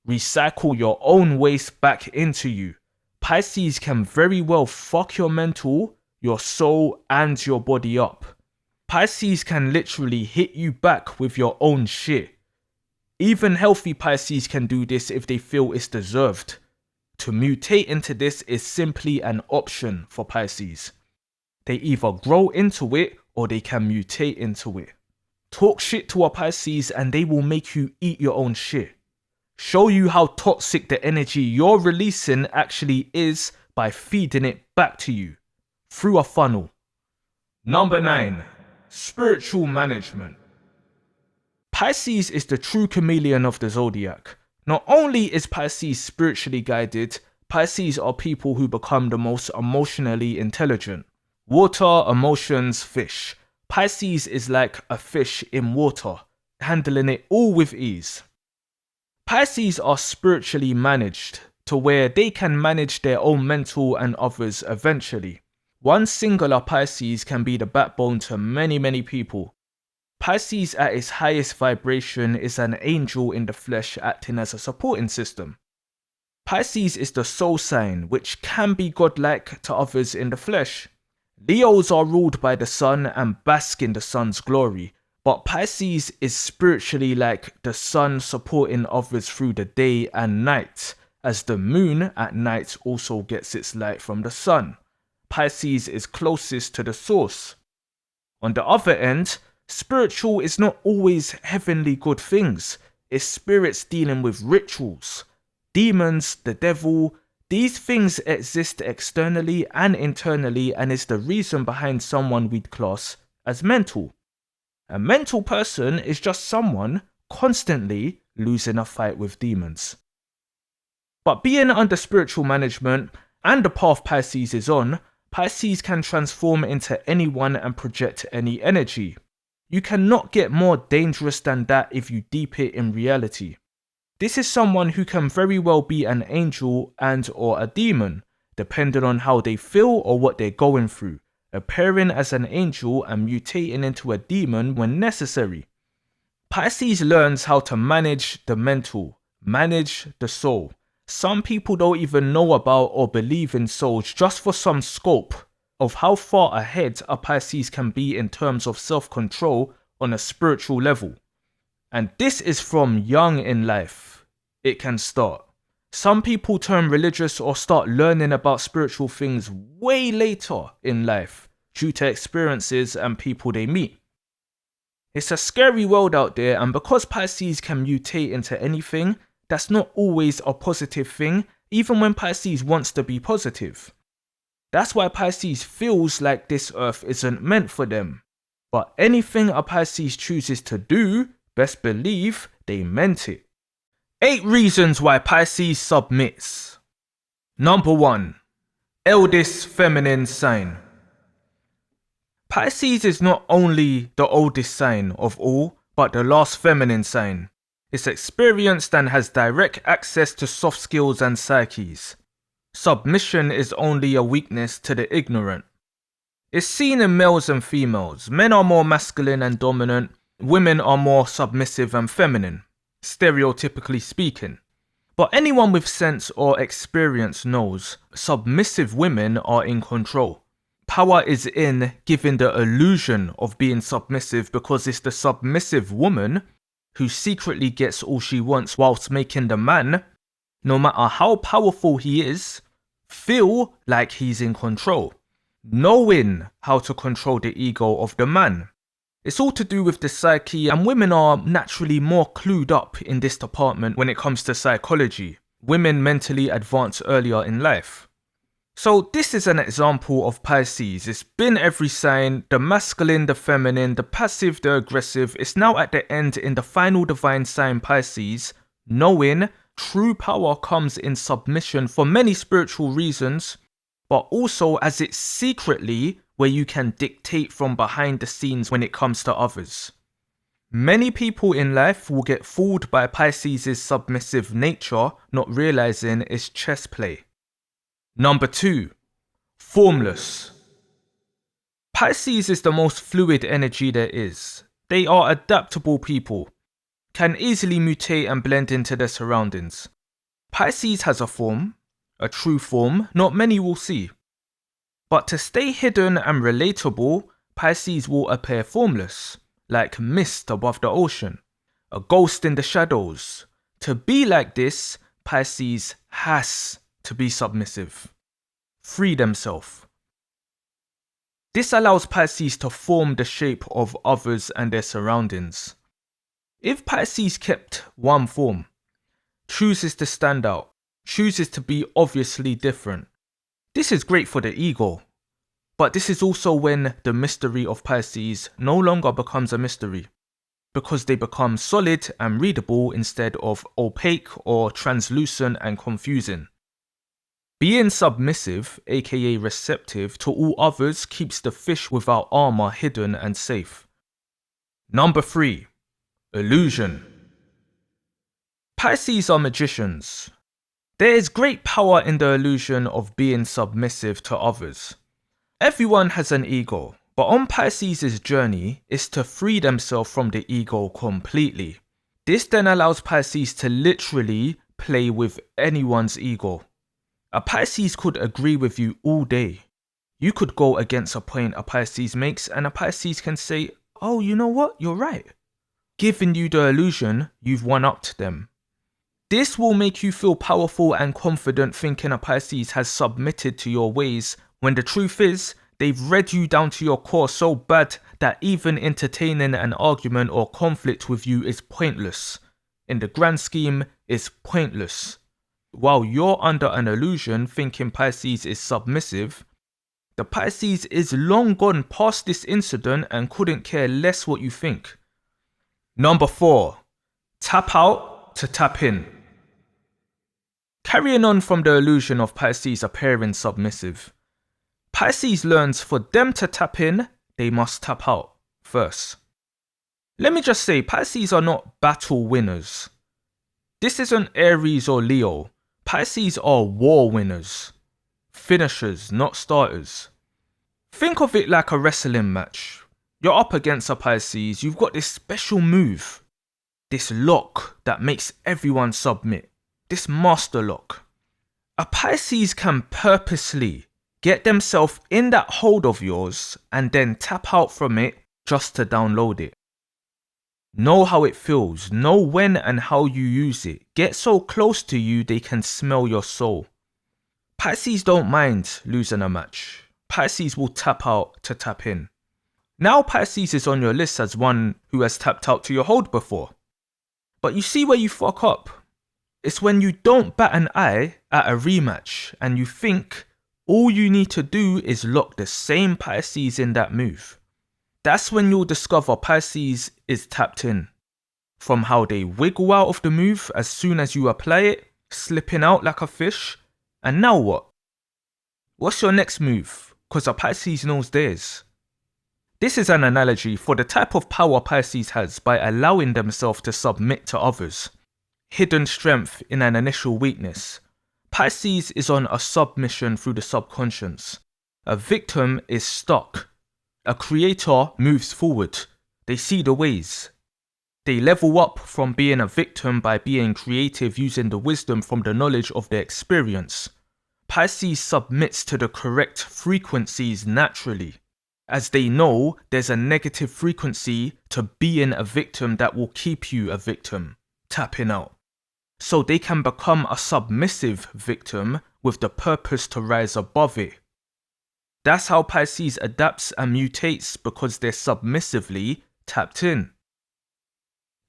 Speaker 1: Recycle your own waste back into you. Pisces can very well fuck your mental, your soul, and your body up. Pisces can literally hit you back with your own shit. Even healthy Pisces can do this if they feel it's deserved. To mutate into this is simply an option for Pisces. They either grow into it or they can mutate into it. Talk shit to a Pisces and they will make you eat your own shit. Show you how toxic the energy you're releasing actually is by feeding it back to you through a funnel. Number 9. Spiritual management. Pisces is the true chameleon of the zodiac. Not only is Pisces spiritually guided, Pisces are people who become the most emotionally intelligent. Water, emotions, fish. Pisces is like a fish in water, handling it all with ease. Pisces are spiritually managed to where they can manage their own mental and others eventually. One singular Pisces can be the backbone to many people. Pisces at its highest vibration is an angel in the flesh acting as a supporting system. Pisces is the soul sign, which can be godlike to others in the flesh. Leos are ruled by the sun and bask in the sun's glory, but Pisces is spiritually like the sun supporting others through the day and night, as the moon at night also gets its light from the sun. Pisces is closest to the source. On the other end, spiritual is not always heavenly good things. It's spirits dealing with rituals. Demons, the devil, these things exist externally and internally and is the reason behind someone we'd class as mental. A mental person is just someone constantly losing a fight with demons. But being under spiritual management and the path Pisces is on, Pisces can transform into anyone and project any energy. You cannot get more dangerous than that if you deep it in reality. This is someone who can very well be an angel and or a demon, depending on how they feel or what they're going through, appearing as an angel and mutating into a demon when necessary. Pisces learns how to manage the mental, manage the soul. Some people don't even know about or believe in souls just for some scope of how far ahead a Pisces can be in terms of self-control on a spiritual level. And this is from young in life. It can start. Some people turn religious or start learning about spiritual things way later in life due to experiences and people they meet. It's a scary world out there, and because Pisces can mutate into anything, that's not always a positive thing, even when Pisces wants to be positive. That's why Pisces feels like this earth isn't meant for them. But anything a Pisces chooses to do, best believe they meant it. 8 reasons why Pisces submits. Number 1. Eldest feminine sign. Pisces is not only the oldest sign of all, but the last feminine sign. It's experienced and has direct access to soft skills and psyches. Submission is only a weakness to the ignorant. It's seen in males and females. Men are more masculine and dominant. Women are more submissive and feminine, stereotypically speaking. But anyone with sense or experience knows submissive women are in control. Power is in giving the illusion of being submissive, because it's the submissive woman who secretly gets all she wants whilst making the man, no matter how powerful he is, feel like he's in control, knowing how to control the ego of the man. It's all to do with the psyche, and women are naturally more clued up in this department when it comes to psychology. Women mentally advance earlier in life. So this is an example of Pisces. It's been every sign, the masculine, the feminine, the passive, the aggressive. It's now at the end in the final divine sign Pisces, knowing true power comes in submission for many spiritual reasons, but also as it's secretly where you can dictate from behind the scenes when it comes to others. Many people in life will get fooled by Pisces' submissive nature, not realizing it's chess play. Number 2. Formless. Pisces is the most fluid energy there is. They are adaptable people, can easily mutate and blend into their surroundings. Pisces has a form, a true form not many will see. But to stay hidden and relatable, Pisces will appear formless, like mist above the ocean, a ghost in the shadows. To be like this, Pisces has to be submissive, free themselves. This allows Pisces to form the shape of others and their surroundings. If Pisces kept one form, chooses to stand out, chooses to be obviously different, this is great for the ego. But this is also when the mystery of Pisces no longer becomes a mystery, because they become solid and readable instead of opaque or translucent and confusing. Being submissive, aka receptive, to all others keeps the fish without armor hidden and safe. Number 3. Illusion. Pisces are magicians. There is great power in the illusion of being submissive to others. Everyone has an ego, but on Pisces' journey is to free themselves from the ego completely. This then allows Pisces to literally play with anyone's ego. A Pisces could agree with you all day. You could go against a point a Pisces makes and a Pisces can say, "Oh, you know what? You're right," giving you the illusion you've one-upped them. This will make you feel powerful and confident, thinking a Pisces has submitted to your ways, when the truth is, they've read you down to your core so bad that even entertaining an argument or conflict with you is pointless. In the grand scheme, it's pointless. While you're under an illusion thinking Pisces is submissive, the Pisces is long gone past this incident and couldn't care less what you think. Number 4. Tap out to tap in. Carrying on from the illusion of Pisces appearing submissive, Pisces learns for them to tap in, they must tap out first. Let me just say, Pisces are not battle winners. This isn't Aries or Leo. Pisces are war winners. Finishers, not starters. Think of it like a wrestling match. You're up against a Pisces, you've got this special move, this lock that makes everyone submit, this master lock. A Pisces can purposely get themselves in that hold of yours and then tap out from it just to download it. Know how it feels, know when and how you use it. Get so close to you they can smell your soul. Pisces don't mind losing a match. Pisces will tap out to tap in. Now Pisces is on your list as one who has tapped out to your hold before. But you see where you fuck up? It's when you don't bat an eye at a rematch and you think all you need to do is lock the same Pisces in that move. That's when you'll discover Pisces is tapped in. From how they wiggle out of the move as soon as you apply it, slipping out like a fish. And now what? What's your next move? Because a Pisces knows theirs. This is an analogy for the type of power Pisces has by allowing themselves to submit to others. Hidden strength in an initial weakness. Pisces is on a submission through the subconscious. A victim is stuck. A creator moves forward. They see the ways. They level up from being a victim by being creative using the wisdom from the knowledge of their experience. Pisces submits to the correct frequencies naturally, as they know there's a negative frequency to being a victim that will keep you a victim, tapping out. So they can become a submissive victim with the purpose to rise above it. That's how Pisces adapts and mutates, because they're submissively tapped in.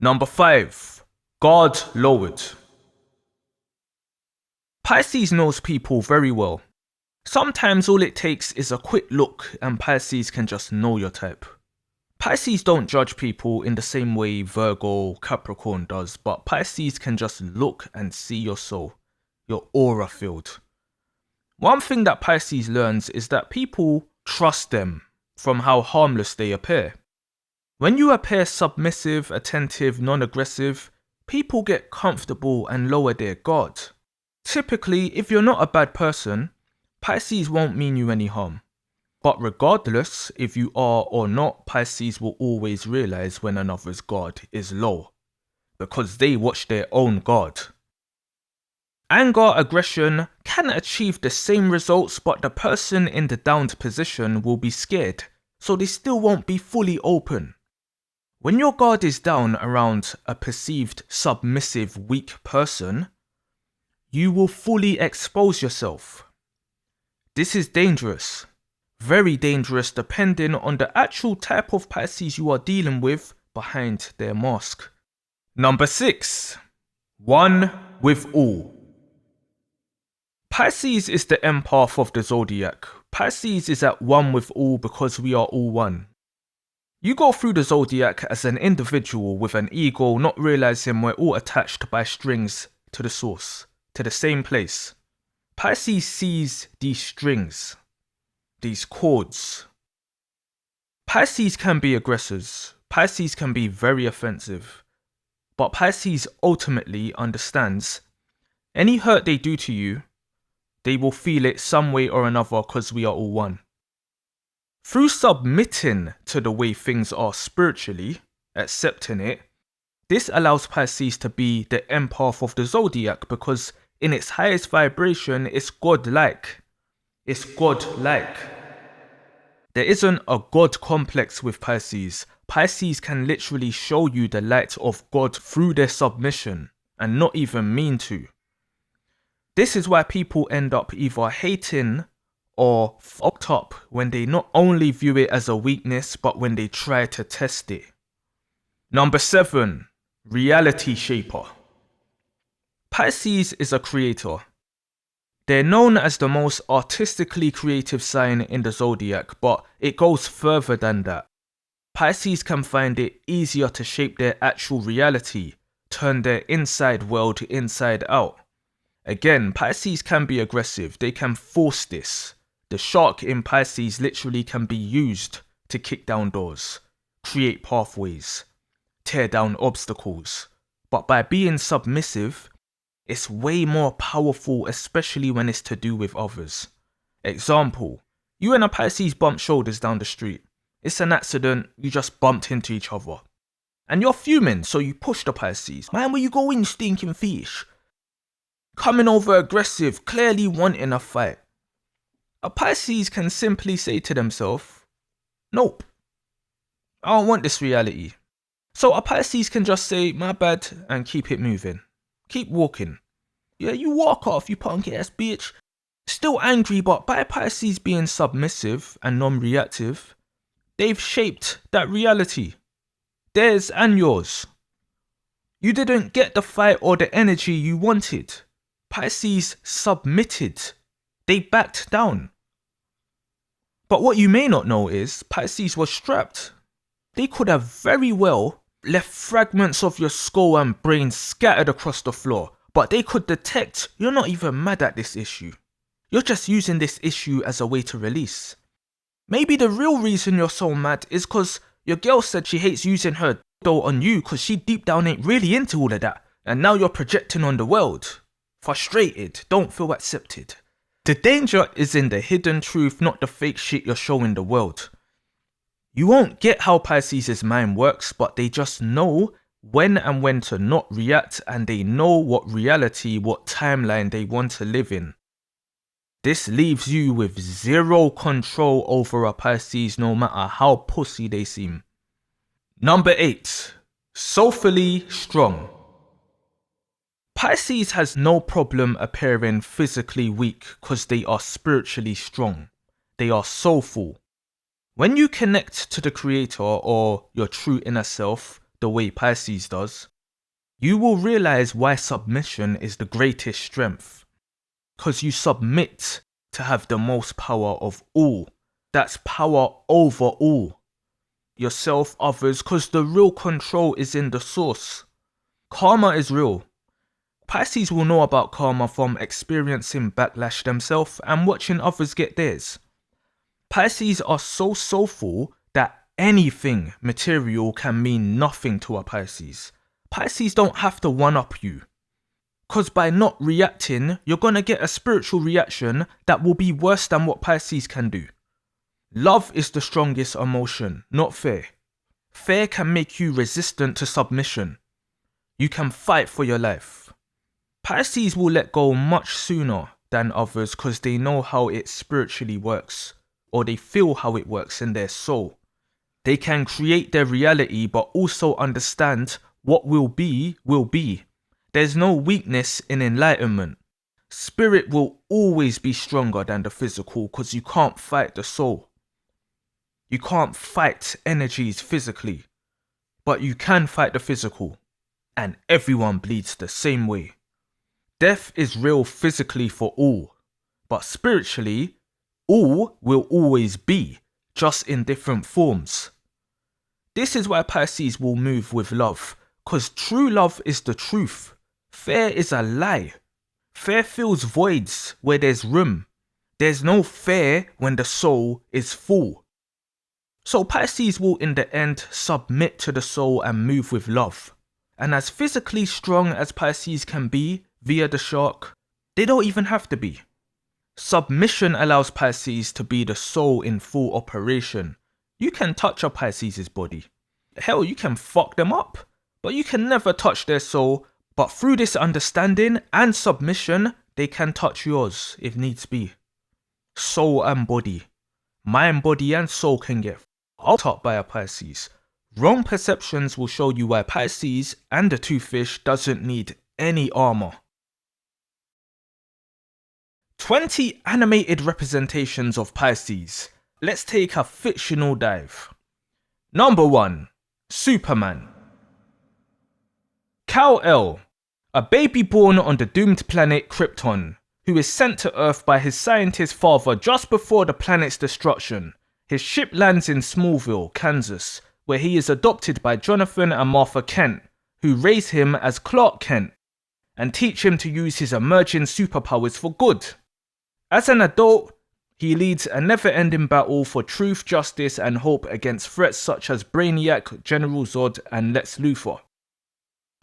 Speaker 1: Number 5. Guard lowered. Pisces knows people very well. Sometimes all it takes is a quick look and Pisces can just know your type. Pisces don't judge people in the same way Virgo, Capricorn does, but Pisces can just look and see your soul, your aura field. One thing that Pisces learns is that people trust them from how harmless they appear. When you appear submissive, attentive, non-aggressive, people get comfortable and lower their guard. Typically, if you're not a bad person, Pisces won't mean you any harm. But regardless if you are or not, Pisces will always realize when another's guard is low, because they watch their own guard. Anger, aggression can achieve the same results, but the person in the downed position will be scared, so they still won't be fully open. When your guard is down around a perceived submissive, weak person, you will fully expose yourself. This is dangerous. Very dangerous depending on the actual type of Pisces you are dealing with behind their mask. Number 6. One with all. Pisces is the empath of the zodiac. Pisces is at one with all because we are all one. You go through the zodiac as an individual with an ego, not realizing we're all attached by strings to the source, to the same place. Pisces sees these strings, these chords. Pisces can be aggressors. Pisces can be very offensive. But Pisces ultimately understands any hurt they do to you, they will feel it some way or another because we are all one. Through submitting to the way things are spiritually, accepting it, this allows Pisces to be the empath of the zodiac because in its highest vibration, it's godlike. It's godlike. There isn't a God complex with Pisces. Pisces can literally show you the light of God through their submission and not even mean to. This is why people end up either hating or fucked up when they not only view it as a weakness, but when they try to test it. Number 7. Reality shaper. Pisces is a creator. They're known as the most artistically creative sign in the zodiac, but it goes further than that. Pisces can find it easier to shape their actual reality, turn their inside world inside out. Again, Pisces can be aggressive. They can force this. The shark in Pisces literally can be used to kick down doors, create pathways, tear down obstacles. But by being submissive, it's way more powerful, especially when it's to do with others. Example, you and a Pisces bump shoulders down the street. It's an accident, you just bumped into each other. And you're fuming, so you push the Pisces. Man, where you going, stinking fish? Coming over aggressive, clearly wanting a fight. A Pisces can simply say to themselves, nope, I don't want this reality. So a Pisces can just say, my bad, and keep it moving. Keep walking. Yeah, you walk off, you punk ass bitch. Still angry, but by Pisces being submissive and non-reactive, they've shaped that reality. Theirs and yours. You didn't get the fight or the energy you wanted. Pisces submitted. They backed down. But what you may not know is Pisces was strapped. They could have very well left fragments of your skull and brain scattered across the floor, but they could detect you're not even mad at this issue. You're just using this issue as a way to release. Maybe the real reason you're so mad is cause your girl said she hates using her dough on you cause she deep down ain't really into all of that, and now you're projecting on the world. Frustrated, don't feel accepted. The danger is in the hidden truth, not the fake shit you're showing the world. You won't get how Pisces' mind works, but they just know when and when to not react, and they know what reality, what timeline they want to live in. This leaves you with zero control over a Pisces no matter how pussy they seem. Number 8. Soulfully strong. Pisces has no problem appearing physically weak because they are spiritually strong. They are soulful. When you connect to the creator or your true inner self, the way Pisces does, you will realize why submission is the greatest strength. Because you submit to have the most power of all. That's power over all. Yourself, others, because the real control is in the source. Karma is real. Pisces will know about karma from experiencing backlash themselves and watching others get theirs. Pisces are so soulful that anything material can mean nothing to a Pisces. Pisces don't have to one-up you. Because by not reacting, you're going to get a spiritual reaction that will be worse than what Pisces can do. Love is the strongest emotion, not fear. Fear can make you resistant to submission. You can fight for your life. Pisces will let go much sooner than others because they know how it spiritually works, or they feel how it works in their soul. They can create their reality but also understand what will be will be. There's no weakness in enlightenment. Spirit will always be stronger than the physical because you can't fight the soul. You can't fight energies physically, but you can fight the physical, and everyone bleeds the same way. Death is real physically for all, but spiritually, all will always be, just in different forms. This is why Pisces will move with love, because true love is the truth. Fear is a lie. Fear fills voids where there's room. There's no fear when the soul is full. So Pisces will in the end submit to the soul and move with love. And as physically strong as Pisces can be via the shark, they don't even have to be. Submission allows Pisces to be the soul in full operation. You can touch a Pisces' body. Hell, you can fuck them up, but you can never touch their soul. But through this understanding and submission, they can touch yours if needs be. Soul and body. Mind, body and soul can get fucked up by a Pisces. Wrong perceptions will show you why Pisces and the two fish doesn't need any armor. 20 animated representations of Pisces. Let's take a fictional dive. Number 1. Superman. Kal-El, a baby born on the doomed planet Krypton, who is sent to Earth by his scientist father just before the planet's destruction. His ship lands in Smallville, Kansas, where he is adopted by Jonathan and Martha Kent, who raise him as Clark Kent and teach him to use his emerging superpowers for good. As an adult, he leads a never-ending battle for truth, justice, and hope against threats such as Brainiac, General Zod, and Lex Luthor.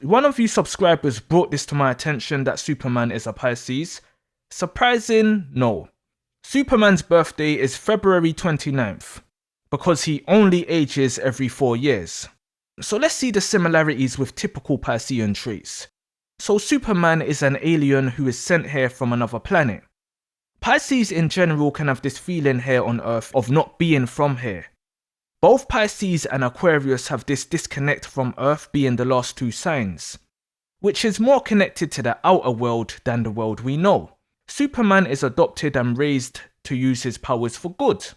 Speaker 1: One of you subscribers brought this to my attention that Superman is a Pisces. Surprising? No. Superman's birthday is February 29th, because he only ages every 4 years. So let's see the similarities with typical Piscean traits. So Superman is an alien who is sent here from another planet. Pisces in general can have this feeling here on Earth of not being from here. Both Pisces and Aquarius have this disconnect from Earth being the last two signs, which is more connected to the outer world than the world we know. Superman is adopted and raised to use his powers for good.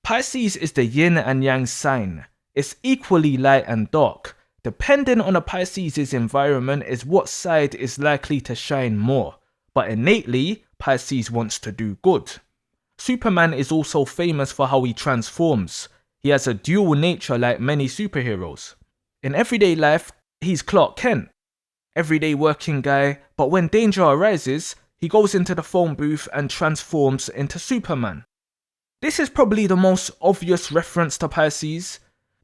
Speaker 1: Pisces is the yin and yang sign. It's equally light and dark. Depending on a Pisces' environment is what side is likely to shine more, but innately, Pisces wants to do good. Superman is also famous for how he transforms. He has a dual nature like many superheroes. In everyday life, he's Clark Kent, everyday working guy, but when danger arises, he goes into the phone booth and transforms into Superman. This is probably the most obvious reference to Pisces.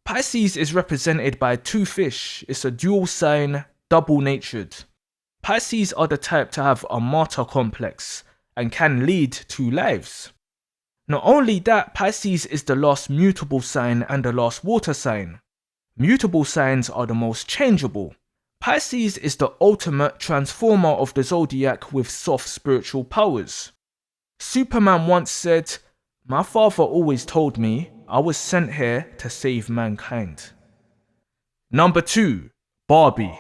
Speaker 1: Pisces is represented by two fish. It's a dual sign, double-natured. Pisces are the type to have a martyr complex and can lead two lives. Not only that, Pisces is the last mutable sign and the last water sign. Mutable signs are the most changeable. Pisces is the ultimate transformer of the zodiac with soft spiritual powers. Superman once said, "My father always told me I was sent here to save mankind." Number 2. Barbie.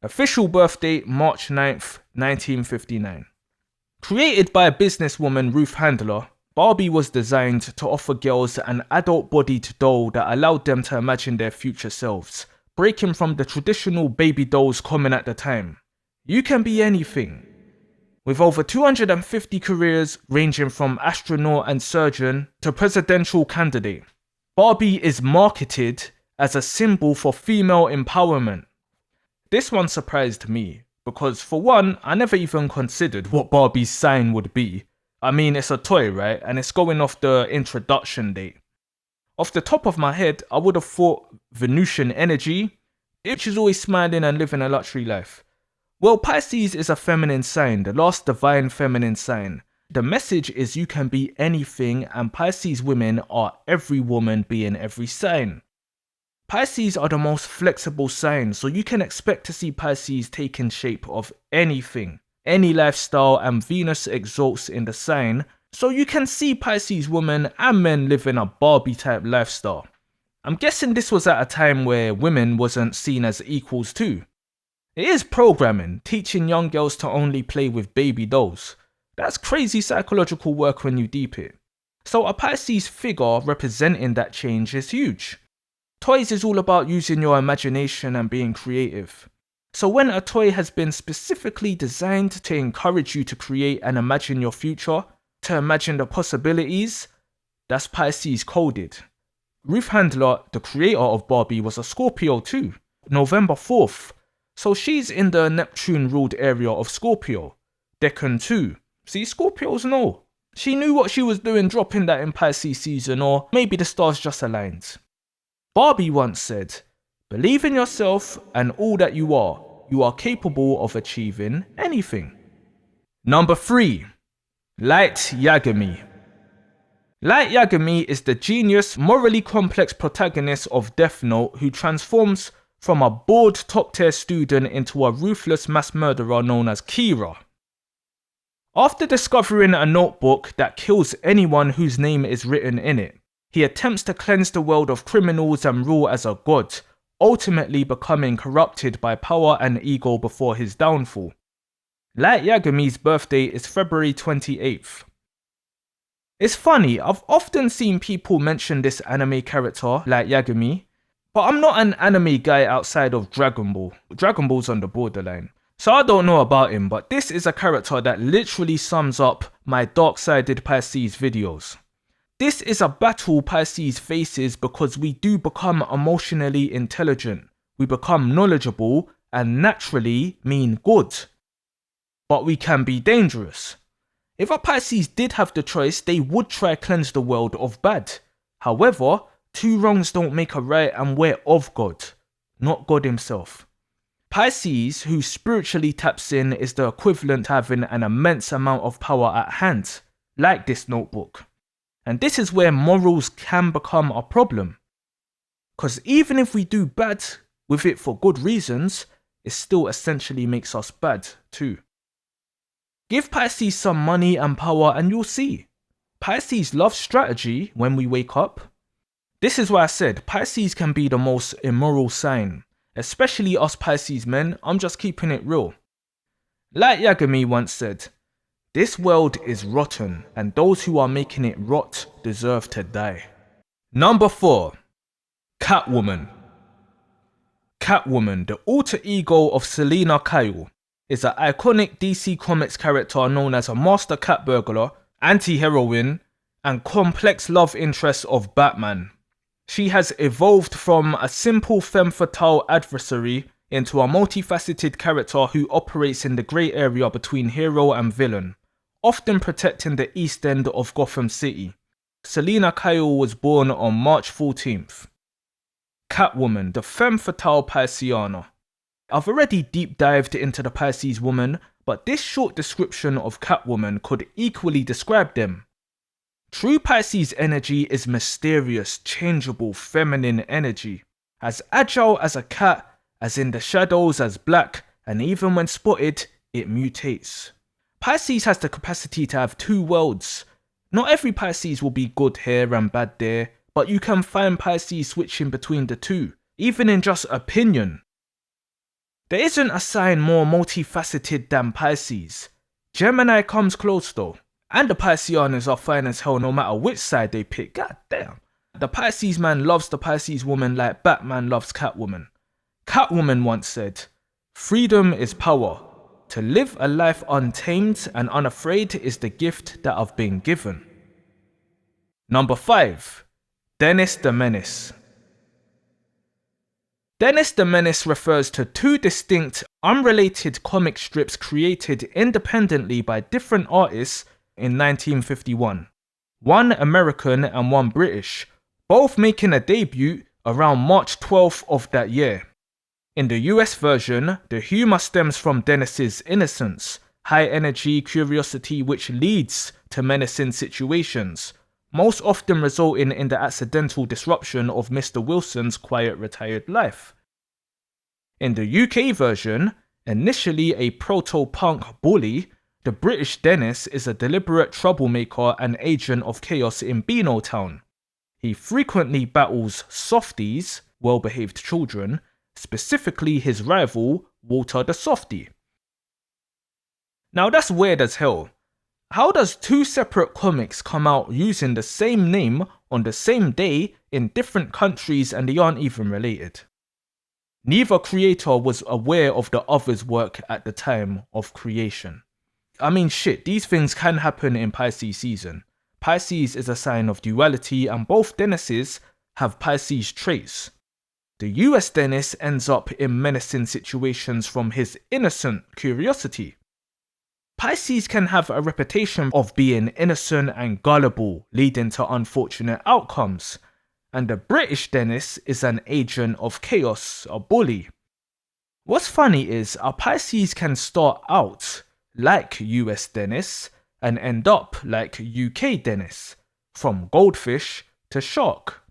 Speaker 1: Official birth date March 9th, 1959. Created by businesswoman Ruth Handler, Barbie was designed to offer girls an adult-bodied doll that allowed them to imagine their future selves, breaking from the traditional baby dolls common at the time. You can be anything. With over 250 careers ranging from astronaut and surgeon to presidential candidate, Barbie is marketed as a symbol for female empowerment. This one surprised me, because for one, I never even considered what Barbie's sign would be. I mean, it's a toy, right? And it's going off the introduction date. Off the top of my head, I would have thought Venusian energy, if she's always smiling and living a luxury life. Well, Pisces is a feminine sign, the last divine feminine sign. The message is you can be anything, and Pisces women are every woman being every sign. Pisces are the most flexible sign, so you can expect to see Pisces taking shape of anything, any lifestyle, and Venus exalts in the sign, so you can see Pisces women and men living a Barbie type lifestyle. I'm guessing this was at a time where women wasn't seen as equals too. It is programming, teaching young girls to only play with baby dolls. That's crazy psychological work when you deep it. So a Pisces figure representing that change is huge. Toys is all about using your imagination and being creative. So when a toy has been specifically designed to encourage you to create and imagine your future, to imagine the possibilities, that's Pisces coded. Ruth Handler, the creator of Barbie, was a Scorpio too, November 4th. So she's in the Neptune-ruled area of Scorpio, Decan too. See, Scorpios know. She knew what she was doing dropping that in Pisces season, or maybe the stars just aligned. Barbie once said, "Believe in yourself and all that you are capable of achieving anything." Number 3. Light Yagami. Light Yagami is the genius, morally complex protagonist of Death Note who transforms from a bored top-tier student into a ruthless mass murderer known as Kira. After discovering a notebook that kills anyone whose name is written in it, he attempts to cleanse the world of criminals and rule as a god, ultimately becoming corrupted by power and ego before his downfall. Light Yagami's birthday is February 28th. It's funny, I've often seen people mention this anime character, Light Yagami, but I'm not an anime guy outside of Dragon Ball. Dragon Ball's on the borderline. So I don't know about him, but this is a character that literally sums up my dark-sided Pisces videos. This is a battle Pisces faces because we do become emotionally intelligent, we become knowledgeable, and naturally mean good. But we can be dangerous. If a Pisces did have the choice, they would try cleanse the world of bad. However, two wrongs don't make a right, and we're of God, not God himself. Pisces, who spiritually taps in, is the equivalent to having an immense amount of power at hand, like this notebook. And this is where morals can become a problem. Because even if we do bad with it for good reasons, it still essentially makes us bad too. Give Pisces some money and power and you'll see. Pisces love strategy when we wake up. This is why I said Pisces can be the most immoral sign. Especially us Pisces men, I'm just keeping it real. Light Yagami once said, "This world is rotten and those who are making it rot deserve to die." Number 4. Catwoman. Catwoman, the alter ego of Selina Kyle, is an iconic DC Comics character known as a master cat burglar, anti-heroine, and complex love interest of Batman. She has evolved from a simple femme fatale adversary into a multifaceted character who operates in the grey area between hero and villain, often protecting the east end of Gotham City. Selina Kyle was born on March 14th. Catwoman, the femme fatale Pisceana. I've already deep dived into the Pisces woman, but this short description of Catwoman could equally describe them. True Pisces energy is mysterious, changeable, feminine energy. As agile as a cat, as in the shadows as black, and even when spotted, it mutates. Pisces has the capacity to have two worlds. Not every Pisces will be good here and bad there, but you can find Pisces switching between the two, even in just opinion. There isn't a sign more multifaceted than Pisces. Gemini comes close though. And the Pisceanas are fine as hell no matter which side they pick. God damn. The Pisces man loves the Pisces woman like Batman loves Catwoman. Catwoman once said, "Freedom is power. To live a life untamed and unafraid is the gift that I've been given." Number 5. Dennis the Menace. Dennis the Menace refers to two distinct, unrelated comic strips created independently by different artists in 1951. One American and one British, both making a debut around March 12th of that year. In the US version, the humour stems from Dennis's innocence, high energy curiosity which leads to menacing situations, most often resulting in the accidental disruption of Mr. Wilson's quiet retired life. In the UK version, initially a proto-punk bully, the British Dennis is a deliberate troublemaker and agent of chaos in Beano Town. He frequently battles softies, well-behaved children, specifically his rival, Walter the Softie. Now that's weird as hell. How does two separate comics come out using the same name on the same day in different countries and they aren't even related? Neither creator was aware of the other's work at the time of creation. I mean shit, these things can happen in Pisces season. Pisces is a sign of duality and both Dennises have Pisces traits. The US Dennis ends up in menacing situations from his innocent curiosity. Pisces can have a reputation of being innocent and gullible, leading to unfortunate outcomes. And the British Dennis is an agent of chaos, a bully. What's funny is our Pisces can start out like US Dennis and end up like UK Dennis, from goldfish to shark.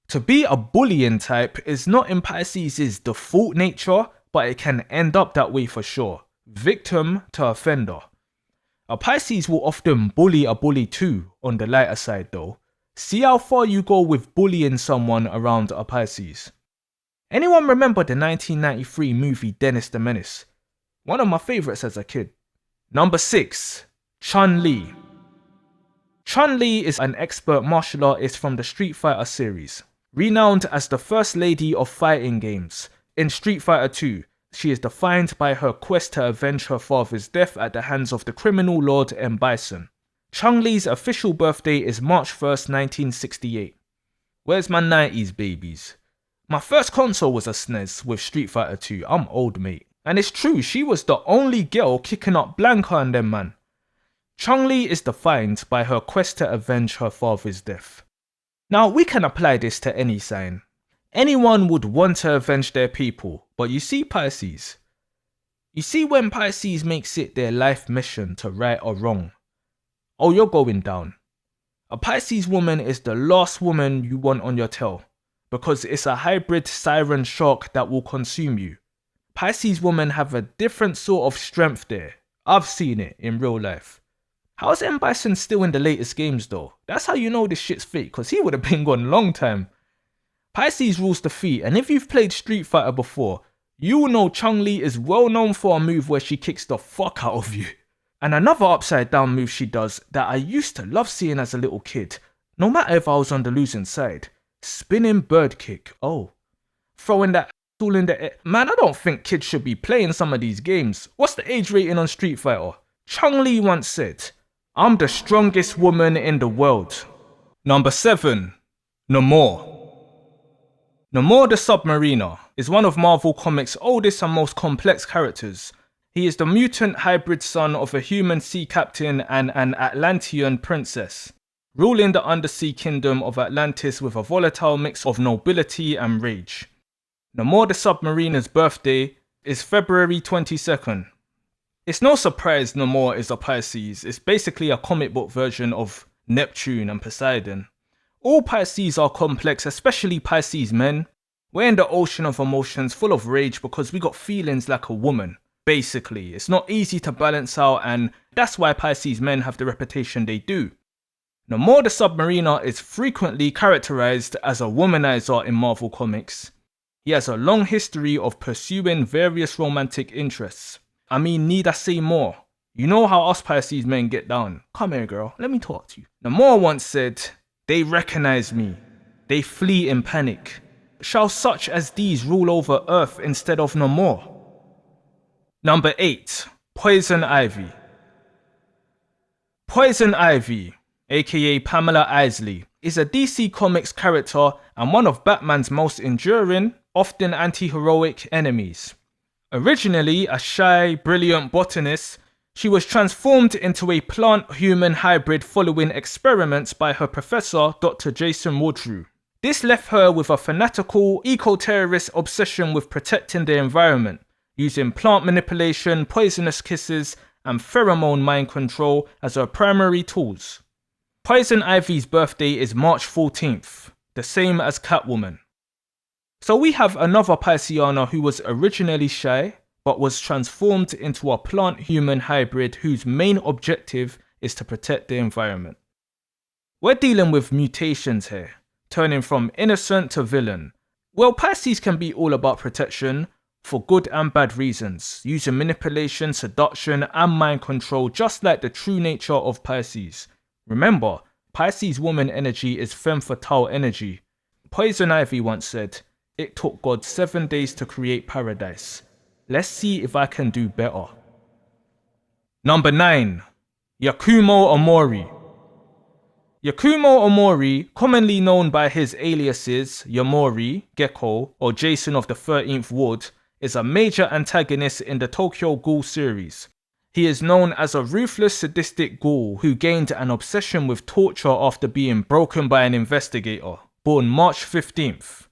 Speaker 1: To be a bullying type is not in Pisces' default nature, but it can end up that way for sure. Victim to offender. A Pisces will often bully a bully too, on the lighter side though. See how far you go with bullying someone around a Pisces. Anyone remember the 1993 movie Dennis the Menace? One of my favourites as a kid. Number 6. Chun-Li. Chun-Li is an expert martial artist from the Street Fighter series. Renowned as the first lady of fighting games, in Street Fighter 2, she is defined by her quest to avenge her father's death at the hands of the criminal lord M. Bison. Chun-Li's official birthday is March 1st, 1968. Where's my 90s babies? My first console was a SNES with Street Fighter 2, I'm old mate. And it's true, she was the only girl kicking up Blanca and them man. Chun-Li is defined by her quest to avenge her father's death. Now we can apply this to any sign. Anyone would want to avenge their people, but you see Pisces. You see when Pisces makes it their life mission to right a wrong. Oh, you're going down. A Pisces woman is the last woman you want on your tail, because it's a hybrid siren shark that will consume you. Pisces women have a different sort of strength there. I've seen it in real life. How's M. Bison still in the latest games though? That's how you know this shit's fake, because he would have been gone long time. Pisces rules the feet, and if you've played Street Fighter before, you will know Chun-Li is well known for a move where she kicks the fuck out of you. And another upside down move she does that I used to love seeing as a little kid, no matter if I was on the losing side. Spinning bird kick. Oh. Throwing that all in the air. Man, I don't think kids should be playing some of these games. What's the age rating on Street Fighter? Chun-Li once said, "I'm the strongest woman in the world." Number 7. Namor. Namor the Submariner is one of Marvel Comics' oldest and most complex characters. He is the mutant hybrid son of a human sea captain and an Atlantean princess, ruling the undersea kingdom of Atlantis with a volatile mix of nobility and rage. Namor the Submariner's birthday is February 22nd. It's no surprise Namor is a Pisces. It's basically a comic book version of Neptune and Poseidon. All Pisces are complex, especially Pisces men. We're in the ocean of emotions full of rage because we got feelings like a woman. Basically, it's not easy to balance out, and that's why Pisces men have the reputation they do. Namor the Submariner is frequently characterized as a womanizer in Marvel Comics. He has a long history of pursuing various romantic interests. I mean, need I say more? You know how us Pisces men get down. Come here, girl, let me talk to you. Namor once said, "They recognize me. They flee in panic. Shall such as these rule over Earth instead of Namor?" Number 8. Poison Ivy. Poison Ivy, aka Pamela Isley, is a DC Comics character and one of Batman's most enduring, often anti-heroic enemies. Originally a shy, brilliant botanist, she was transformed into a plant-human hybrid following experiments by her professor, Dr. Jason Woodrue. This left her with a fanatical, eco-terrorist obsession with protecting the environment, using plant manipulation, poisonous kisses, and pheromone mind control as her primary tools. Poison Ivy's birthday is March 14th, the same as Catwoman. So we have another Pisceana who was originally shy, but was transformed into a plant-human hybrid whose main objective is to protect the environment. We're dealing with mutations here, turning from innocent to villain. Well, Pisces can be all about protection, for good and bad reasons, using manipulation, seduction, and mind control just like the true nature of Pisces. Remember, Pisces woman energy is femme fatale energy. Poison Ivy once said, "It took God 7 days to create paradise. Let's see if I can do better." Number 9. Yakumo Omori. Yakumo Omori, commonly known by his aliases Yamori, Gecko, or Jason of the 13th Ward, is a major antagonist in the Tokyo Ghoul series. He is known as a ruthless, sadistic ghoul who gained an obsession with torture after being broken by an investigator, born March 15th.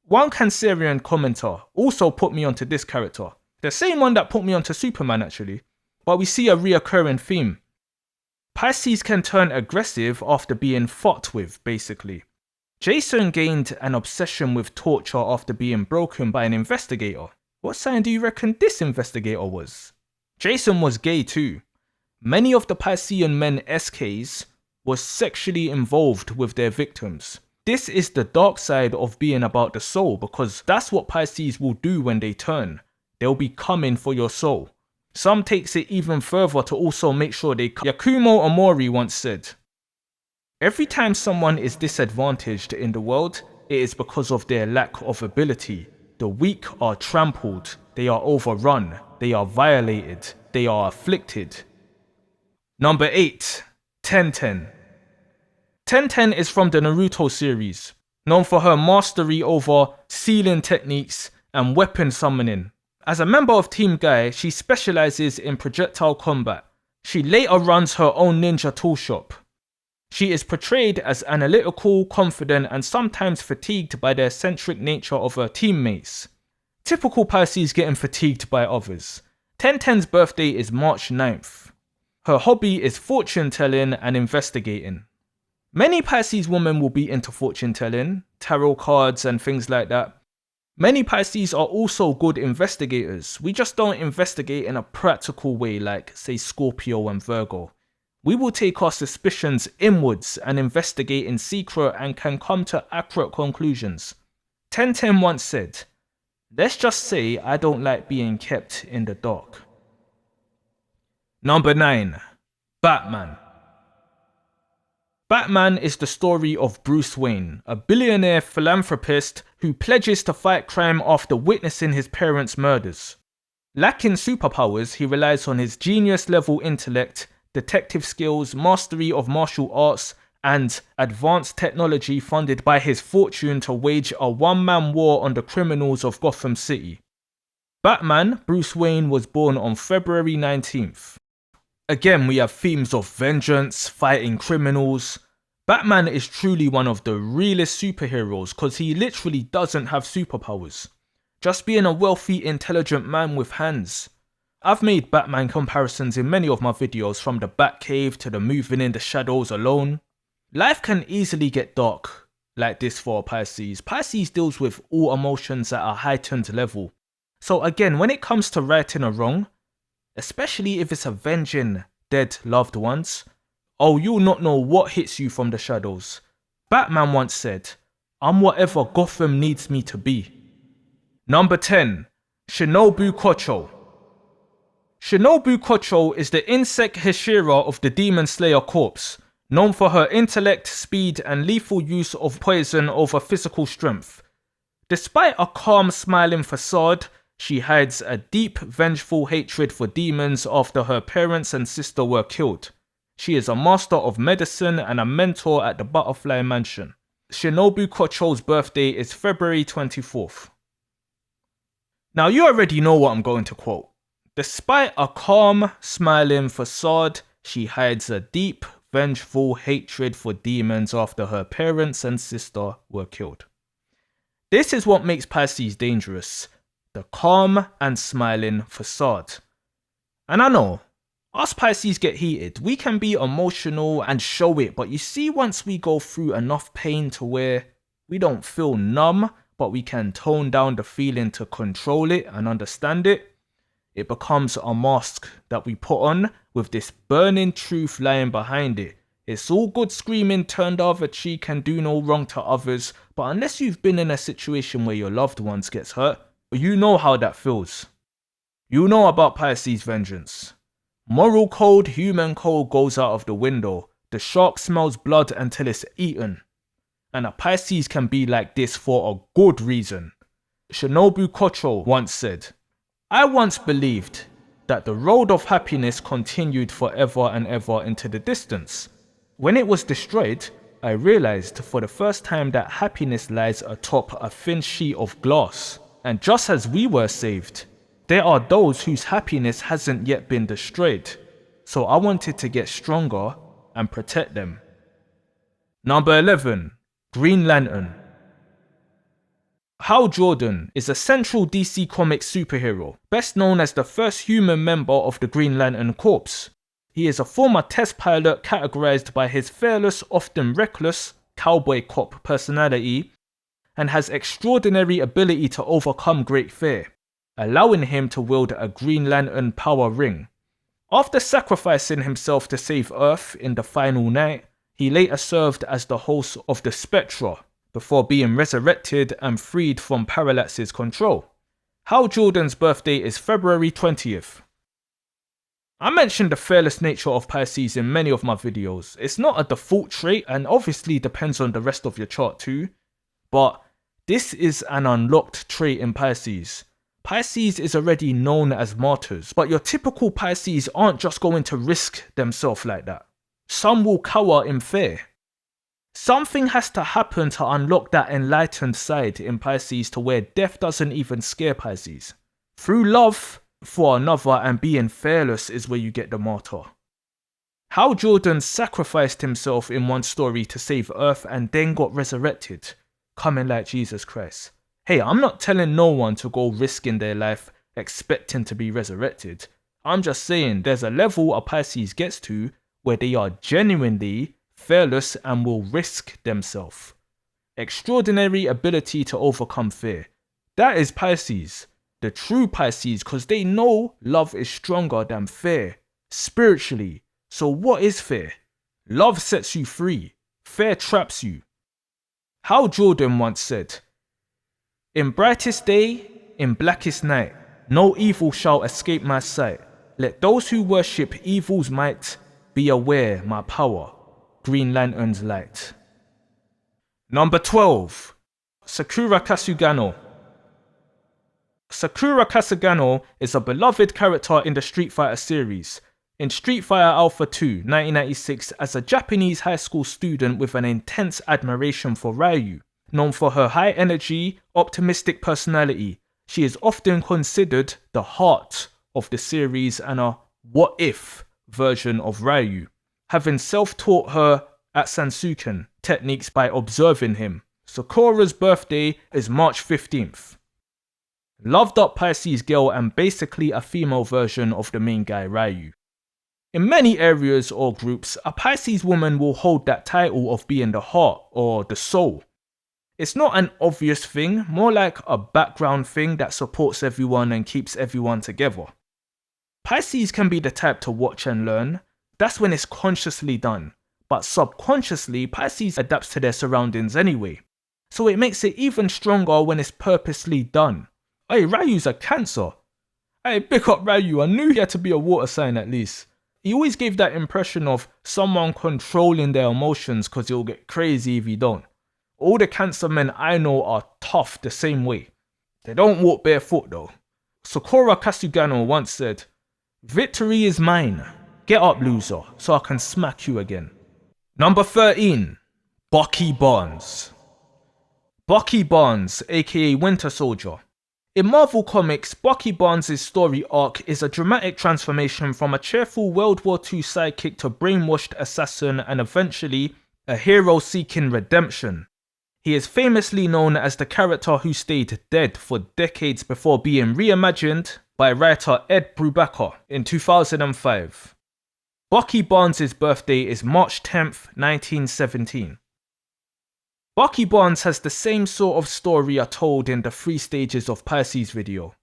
Speaker 1: One Cancerian commenter also put me onto this character, the same one that put me onto Superman actually, but we see a reoccurring theme. Pisces can turn aggressive after being fought with, basically. Jason gained an obsession with torture after being broken by an investigator. What sign do you reckon this investigator was? Jason was gay too. Many of the Piscean men SKs were sexually involved with their victims. This is the dark side of being about the soul, because that's what Pisces will do when they turn. They'll be coming for your soul. Some takes it even further to also make sure they Yakumo Omori once said, "Every time someone is disadvantaged in the world, it is because of their lack of ability. The weak are trampled, they are overrun, they are violated, they are afflicted." Number 8. Tenten. Tenten is from the Naruto series, known for her mastery over sealing techniques and weapon summoning. As a member of Team Guy, she specializes in projectile combat. She later runs her own ninja tool shop. She is portrayed as analytical, confident, and sometimes fatigued by the eccentric nature of her teammates. Typical Pisces getting fatigued by others. Tenten's birthday is March 9th. Her hobby is fortune telling and investigating. Many Pisces women will be into fortune telling, tarot cards and things like that. Many Pisces are also good investigators. We just don't investigate in a practical way like, say, Scorpio and Virgo. We will take our suspicions inwards and investigate in secret and can come to accurate conclusions. Tenten once said, "Let's just say I don't like being kept in the dark." Number 9. Batman. Batman is the story of Bruce Wayne, a billionaire philanthropist who pledges to fight crime after witnessing his parents' murders. Lacking superpowers, he relies on his genius-level intellect, detective skills, mastery of martial arts, and advanced technology funded by his fortune to wage a one-man war on the criminals of Gotham City. Batman, Bruce Wayne, was born on February 19th. Again, we have themes of vengeance, fighting criminals. Batman is truly one of the realest superheroes because he literally doesn't have superpowers. Just being a wealthy, intelligent man with hands. I've made Batman comparisons in many of my videos, from the Batcave to the moving in the shadows alone. Life can easily get dark like this for Pisces. Pisces deals with all emotions at a heightened level. So again, when it comes to righting a wrong, especially if it's avenging dead loved ones, oh, you'll not know what hits you from the shadows. Batman once said, "I'm whatever Gotham needs me to be." Number 10. Shinobu Kocho. Shinobu Kocho is the insect Hashira of the Demon Slayer Corps, known for her intellect, speed, and lethal use of poison over physical strength. Despite a calm, smiling facade, she hides a deep, vengeful hatred for demons after her parents and sister were killed. She is a master of medicine and a mentor at the Butterfly Mansion. Shinobu Kocho's birthday is February 24th. Now you already know what I'm going to quote. Despite a calm, smiling facade, she hides a deep, vengeful hatred for demons after her parents and sister were killed. This is what makes Pisces dangerous. The calm and smiling facade. And I know, us Pisces get heated. We can be emotional and show it, but you see, once we go through enough pain to where we don't feel numb, but we can tone down the feeling to control it and understand it, it becomes a mask that we put on with this burning truth lying behind it. It's all good screaming, turn the other cheek and do no wrong to others, but unless you've been in a situation where your loved ones gets hurt, you know how that feels. You know about Pisces vengeance. Moral code, human code goes out of the window. The shark smells blood until it's eaten. And a Pisces can be like this for a good reason. Shinobu Kocho once said, "I once believed that the road of happiness continued forever and ever into the distance. When it was destroyed, I realized for the first time that happiness lies atop a thin sheet of glass. And just as we were saved, there are those whose happiness hasn't yet been destroyed. So I wanted to get stronger and protect them." Number 11. Green Lantern. Hal Jordan is a central DC Comics superhero, best known as the first human member of the Green Lantern Corps. He is a former test pilot categorized by his fearless, often reckless, cowboy cop personality, and has extraordinary ability to overcome great fear, allowing him to wield a Green Lantern power ring. After sacrificing himself to save Earth in the final night, he later served as the host of the Spectra, before being resurrected and freed from Parallax's control. Hal Jordan's birthday is February 20th. I mentioned the fearless nature of Pisces in many of my videos. It's not a default trait and obviously depends on the rest of your chart too, but this is an unlocked trait in Pisces. Pisces is already known as martyrs, but your typical Pisces aren't just going to risk themselves like that. Some will cower in fear. Something has to happen to unlock that enlightened side in Pisces to where death doesn't even scare Pisces. Through love for another and being fearless is where you get the martyr. Hal Jordan sacrificed himself in one story to save Earth and then got resurrected, coming like Jesus Christ. Hey, I'm not telling no one to go risking their life expecting to be resurrected. I'm just saying there's a level a Pisces gets to where they are genuinely fearless and will risk themselves. Extraordinary ability to overcome fear. That is Pisces. The true Pisces, because they know love is stronger than fear, spiritually. So what is fear? Love sets you free. Fear traps you. Hal Jordan once said, "In brightest day, in blackest night, no evil shall escape my sight. Let those who worship evil's might be aware my power, Green Lantern's light." Number 12. Sakura Kasugano. Sakura Kasugano is a beloved character in the Street Fighter series. In Street Fighter Alpha 2, 1996, as a Japanese high school student with an intense admiration for Ryu, known for her high energy, optimistic personality, she is often considered the heart of the series and a what-if version of Ryu, having self-taught her at Sansuken techniques by observing him. Sakura's birthday is March 15th. Loved up Pisces girl and basically a female version of the main guy Ryu. In many areas or groups, a Pisces woman will hold that title of being the heart or the soul. It's not an obvious thing, more like a background thing that supports everyone and keeps everyone together. Pisces can be the type to watch and learn. That's when it's consciously done. But subconsciously, Pisces adapts to their surroundings anyway. So it makes it even stronger when it's purposely done. Hey, Ryu's a Cancer. Hey, pick up Ryu, I knew he had to be a water sign at least. He always gave that impression of someone controlling their emotions because it'll get crazy if you don't. All the Cancer men I know are tough the same way. They don't walk barefoot though. Sakura Kasugano once said, "Victory is mine. Get up, loser, so I can smack you again." Number 13. Bucky Barnes. Bucky Barnes, aka Winter Soldier. In Marvel Comics, Bucky Barnes' story arc is a dramatic transformation from a cheerful World War II sidekick to brainwashed assassin and eventually a hero seeking redemption. He is famously known as the character who stayed dead for decades before being reimagined by writer Ed Brubaker in 2005. Bucky Barnes' birthday is March 10th, 1917. Bucky Barnes has the same sort of story I told in the 3 stages of Pisces video.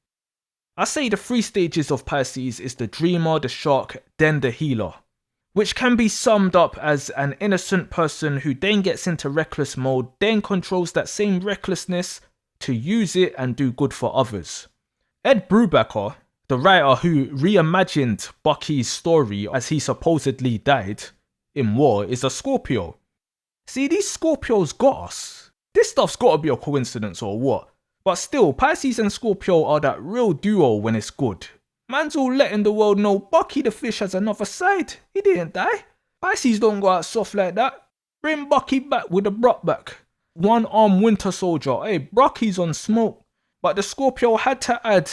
Speaker 1: I say the 3 stages of Pisces is the dreamer, the shark, then the healer, which can be summed up as an innocent person who then gets into reckless mode, then controls that same recklessness to use it and do good for others. Ed Brubaker, the writer who reimagined Bucky's story as he supposedly died in war, is a Scorpio. See, these Scorpios got us. This stuff's gotta be a coincidence or what? But still, Pisces and Scorpio are that real duo when it's good. Man's all letting the world know Bucky the fish has another side. He didn't die. Pisces don't go out soft like that. Bring Bucky back with a brought back. One arm Winter Soldier. Hey, Bucky's on smoke. But the Scorpio had to add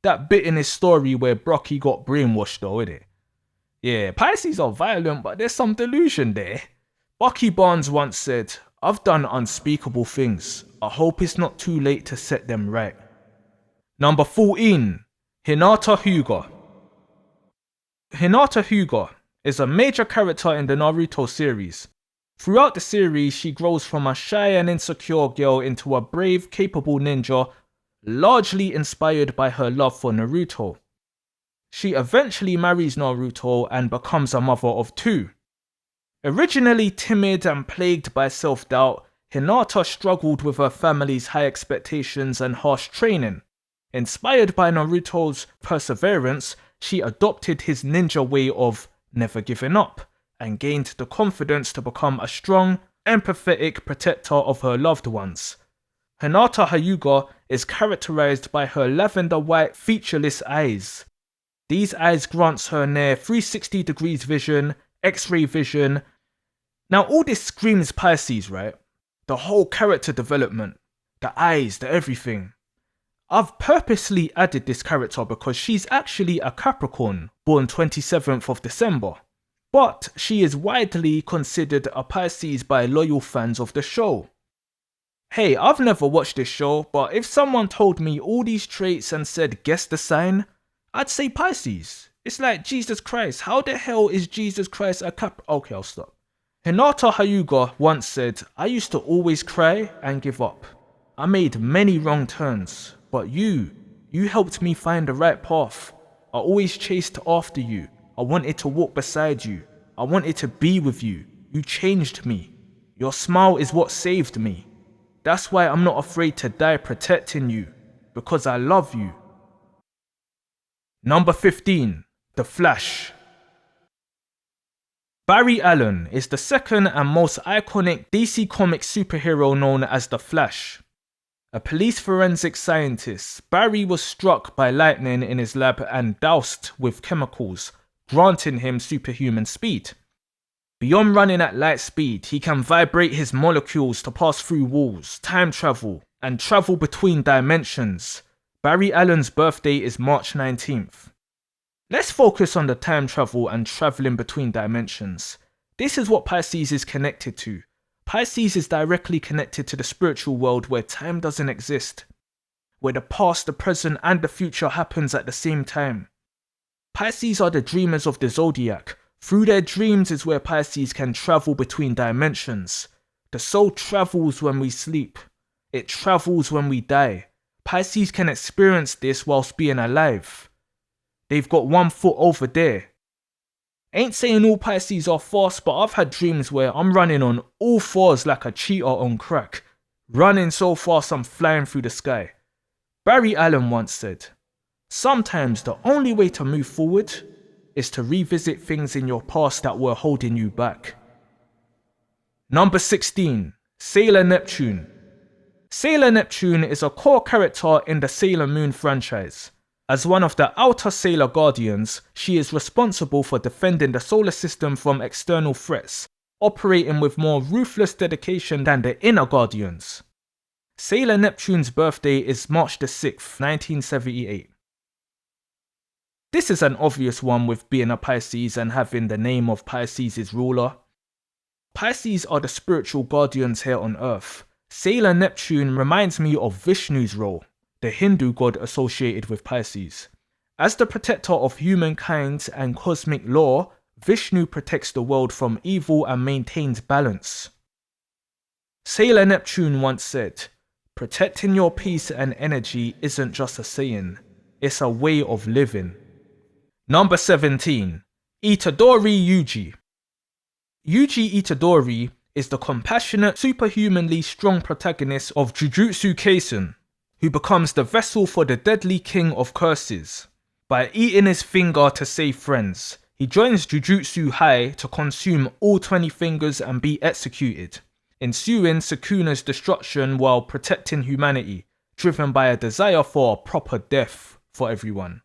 Speaker 1: that bit in his story where Bucky got brainwashed though, innit? Yeah, Pisces are violent, but there's some delusion there. Bucky Barnes once said, "I've done unspeakable things. I hope it's not too late to set them right." Number 14. Hinata Hyuga. Hinata Hyuga is a major character in the Naruto series. Throughout the series, she grows from a shy and insecure girl into a brave, capable ninja, largely inspired by her love for Naruto. She eventually marries Naruto and becomes a mother of 2. Originally timid and plagued by self-doubt, Hinata struggled with her family's high expectations and harsh training. Inspired by Naruto's perseverance, she adopted his ninja way of never giving up and gained the confidence to become a strong, empathetic protector of her loved ones. Hinata Hyuga is characterized by her lavender white featureless eyes. These eyes grants her near 360 degrees vision, X-ray vision. Now all this screams Pisces, right? The whole character development, the eyes, the everything. I've purposely added this character because she's actually a Capricorn, born 27th of December. But she is widely considered a Pisces by loyal fans of the show. Hey, I've never watched this show, but if someone told me all these traits and said guess the sign, I'd say Pisces. It's like Jesus Christ. How the hell is Jesus Christ a Okay, I'll stop. Hinata Hyuga once said, "I used to always cry and give up. I made many wrong turns, but you helped me find the right path. I always chased after you. I wanted to walk beside you. I wanted to be with you. You changed me. Your smile is what saved me. That's why I'm not afraid to die protecting you, because I love you." Number 15. The Flash. Barry Allen is the second and most iconic DC Comics superhero known as the Flash. A police forensic scientist, Barry was struck by lightning in his lab and doused with chemicals, granting him superhuman speed. Beyond running at light speed, he can vibrate his molecules to pass through walls, time travel, and travel between dimensions. Barry Allen's birthday is March 19th. Let's focus on the time travel and traveling between dimensions. This is what Pisces is connected to. Pisces is directly connected to the spiritual world where time doesn't exist, where the past, the present, and the future happens at the same time. Pisces are the dreamers of the zodiac. Through their dreams is where Pisces can travel between dimensions. The soul travels when we sleep. It travels when we die. Pisces can experience this whilst being alive. They've got one foot over there. Ain't saying all Pisces are fast, but I've had dreams where I'm running on all fours like a cheetah on crack. Running so fast I'm flying through the sky. Barry Allen once said, "Sometimes the only way to move forward is to revisit things in your past that were holding you back." Number 16. Sailor Neptune. Sailor Neptune is a core character in the Sailor Moon franchise. As one of the outer Sailor Guardians, she is responsible for defending the solar system from external threats, operating with more ruthless dedication than the inner Guardians. Sailor Neptune's birthday is March the 6th, 1978. This is an obvious one with being a Pisces and having the name of Pisces' ruler. Pisces are the spiritual guardians here on Earth. Sailor Neptune reminds me of Vishnu's role, the Hindu god associated with Pisces. As the protector of humankind and cosmic law, Vishnu protects the world from evil and maintains balance. Sailor Neptune once said, "Protecting your peace and energy isn't just a saying, it's a way of living." Number 17. Itadori Yuji. Yuji Itadori is the compassionate, superhumanly strong protagonist of Jujutsu Kaisen, who becomes the vessel for the deadly king of curses. By eating his finger to save friends, he joins Jujutsu High to consume all 20 fingers and be executed, ensuing Sukuna's destruction while protecting humanity, driven by a desire for a proper death for everyone.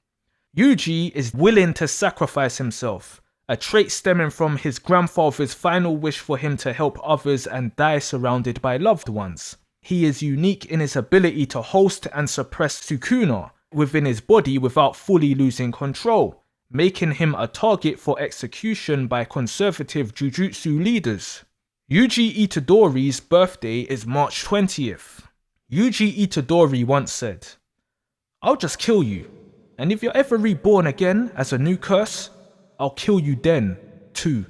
Speaker 1: Yuji is willing to sacrifice himself, a trait stemming from his grandfather's final wish for him to help others and die surrounded by loved ones. He is unique in his ability to host and suppress Sukuna within his body without fully losing control, making him a target for execution by conservative jujutsu leaders. Yuji Itadori's birthday is March 20th. Yuji Itadori once said, "I'll just kill you. And if you're ever reborn again as a new curse, I'll kill you then, too."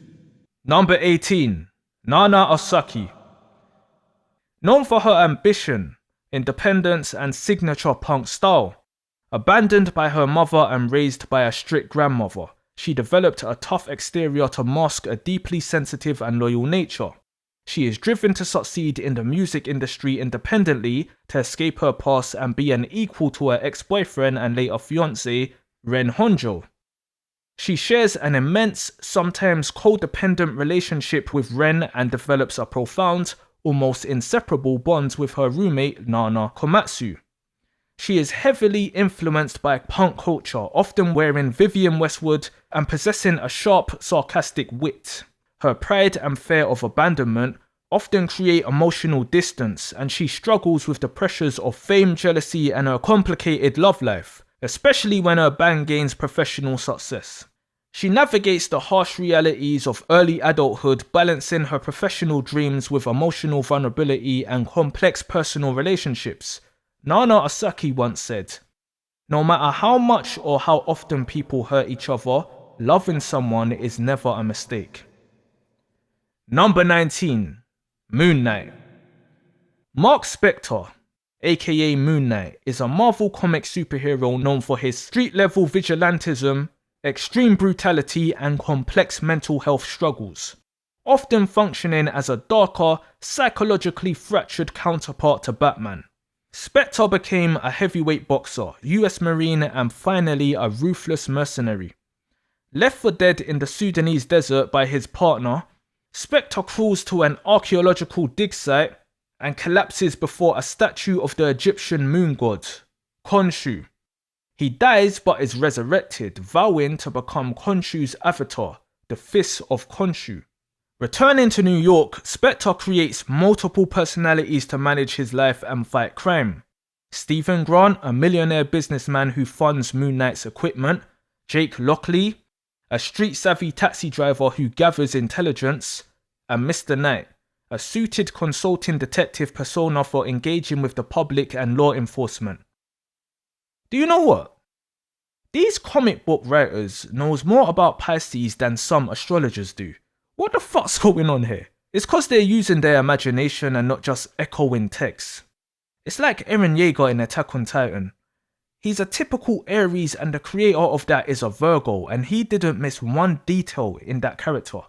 Speaker 1: Number 18. Nana Osaki. Known for her ambition, independence, and signature punk style, abandoned by her mother and raised by a strict grandmother, she developed a tough exterior to mask a deeply sensitive and loyal nature. She is driven to succeed in the music industry independently to escape her past and be an equal to her ex-boyfriend and later fiancé, Ren Honjo. She shares an immense, sometimes codependent relationship with Ren and develops a profound, almost inseparable bond with her roommate Nana Komatsu. She is heavily influenced by punk culture, often wearing Vivienne Westwood and possessing a sharp, sarcastic wit. Her pride and fear of abandonment often create emotional distance, and she struggles with the pressures of fame, jealousy, and her complicated love life, especially when her band gains professional success. She navigates the harsh realities of early adulthood, balancing her professional dreams with emotional vulnerability and complex personal relationships. Nana Osaki once said, "No matter how much or how often people hurt each other, loving someone is never a mistake." Number 19. Moon Knight. Mark Spector, aka Moon Knight, is a Marvel Comics superhero known for his street-level vigilantism, extreme brutality, and complex mental health struggles, often functioning as a darker, psychologically fractured counterpart to Batman. Spector became a heavyweight boxer, US Marine, and finally a ruthless mercenary. Left for dead in the Sudanese desert by his partner, Spector crawls to an archaeological dig site and collapses before a statue of the Egyptian moon god, Khonshu. He dies but is resurrected, vowing to become Khonshu's avatar, the Fist of Khonshu. Returning to New York, Spectre creates multiple personalities to manage his life and fight crime. Stephen Grant, a millionaire businessman who funds Moon Knight's equipment, Jake Lockley, a street-savvy taxi driver who gathers intelligence, and Mr. Knight, a suited consulting detective persona for engaging with the public and law enforcement. Do you know what? These comic book writers knows more about Pisces than some astrologers do. What the fuck's going on here? It's cause they're using their imagination and not just echoing text. It's like Eren Yeager in Attack on Titan. He's a typical Aries and the creator of that is a Virgo, and he didn't miss one detail in that character.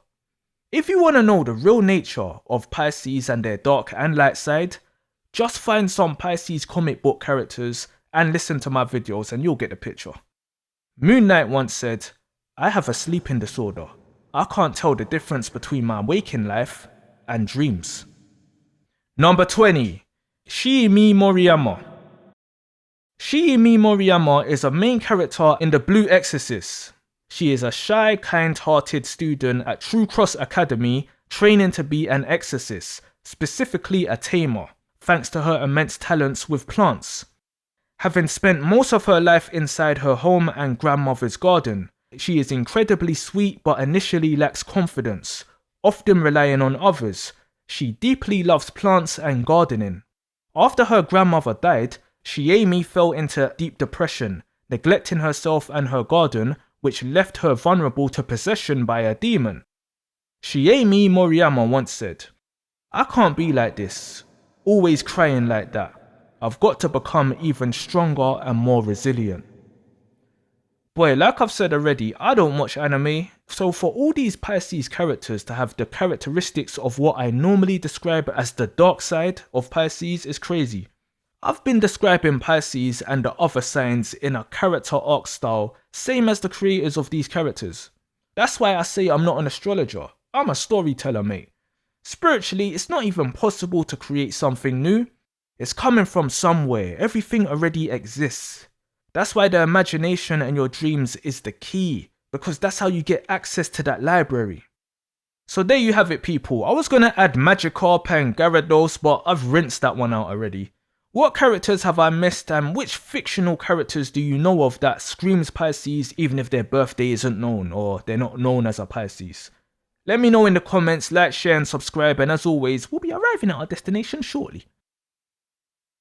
Speaker 1: If you want to know the real nature of Pisces and their dark and light side, just find some Pisces comic book characters and listen to my videos and you'll get the picture. Moon Knight once said, "I have a sleeping disorder. I can't tell the difference between my waking life and dreams." Number 20. Shiimi Moriyama. Shiimi Moriyama is a main character in The Blue Exorcist. She is a shy, kind-hearted student at True Cross Academy, training to be an exorcist, specifically a tamer, thanks to her immense talents with plants. Having spent most of her life inside her home and grandmother's garden, she is incredibly sweet but initially lacks confidence, often relying on others. She deeply loves plants and gardening. After her grandmother died, Shiemi fell into deep depression, neglecting herself and her garden, which left her vulnerable to possession by a demon. Shiemi Moriyama once said, "I can't be like this, always crying like that. I've got to become even stronger and more resilient." Boy, like I've said already, I don't watch anime, so for all these Pisces characters to have the characteristics of what I normally describe as the dark side of Pisces is crazy. I've been describing Pisces and the other signs in a character arc style, same as the creators of these characters. That's why I say I'm not an astrologer, I'm a storyteller, mate. Spiritually, it's not even possible to create something new. It's coming from somewhere, everything already exists. That's why the imagination and your dreams is the key, because that's how you get access to that library. So there you have it, people. I was gonna add Magikarp and Gyarados, but I've rinsed that one out already. What characters have I missed, and which fictional characters do you know of that screams Pisces even if their birthday isn't known or they're not known as a Pisces? Let me know in the comments, like, share and subscribe, and as always, we'll be arriving at our destination shortly.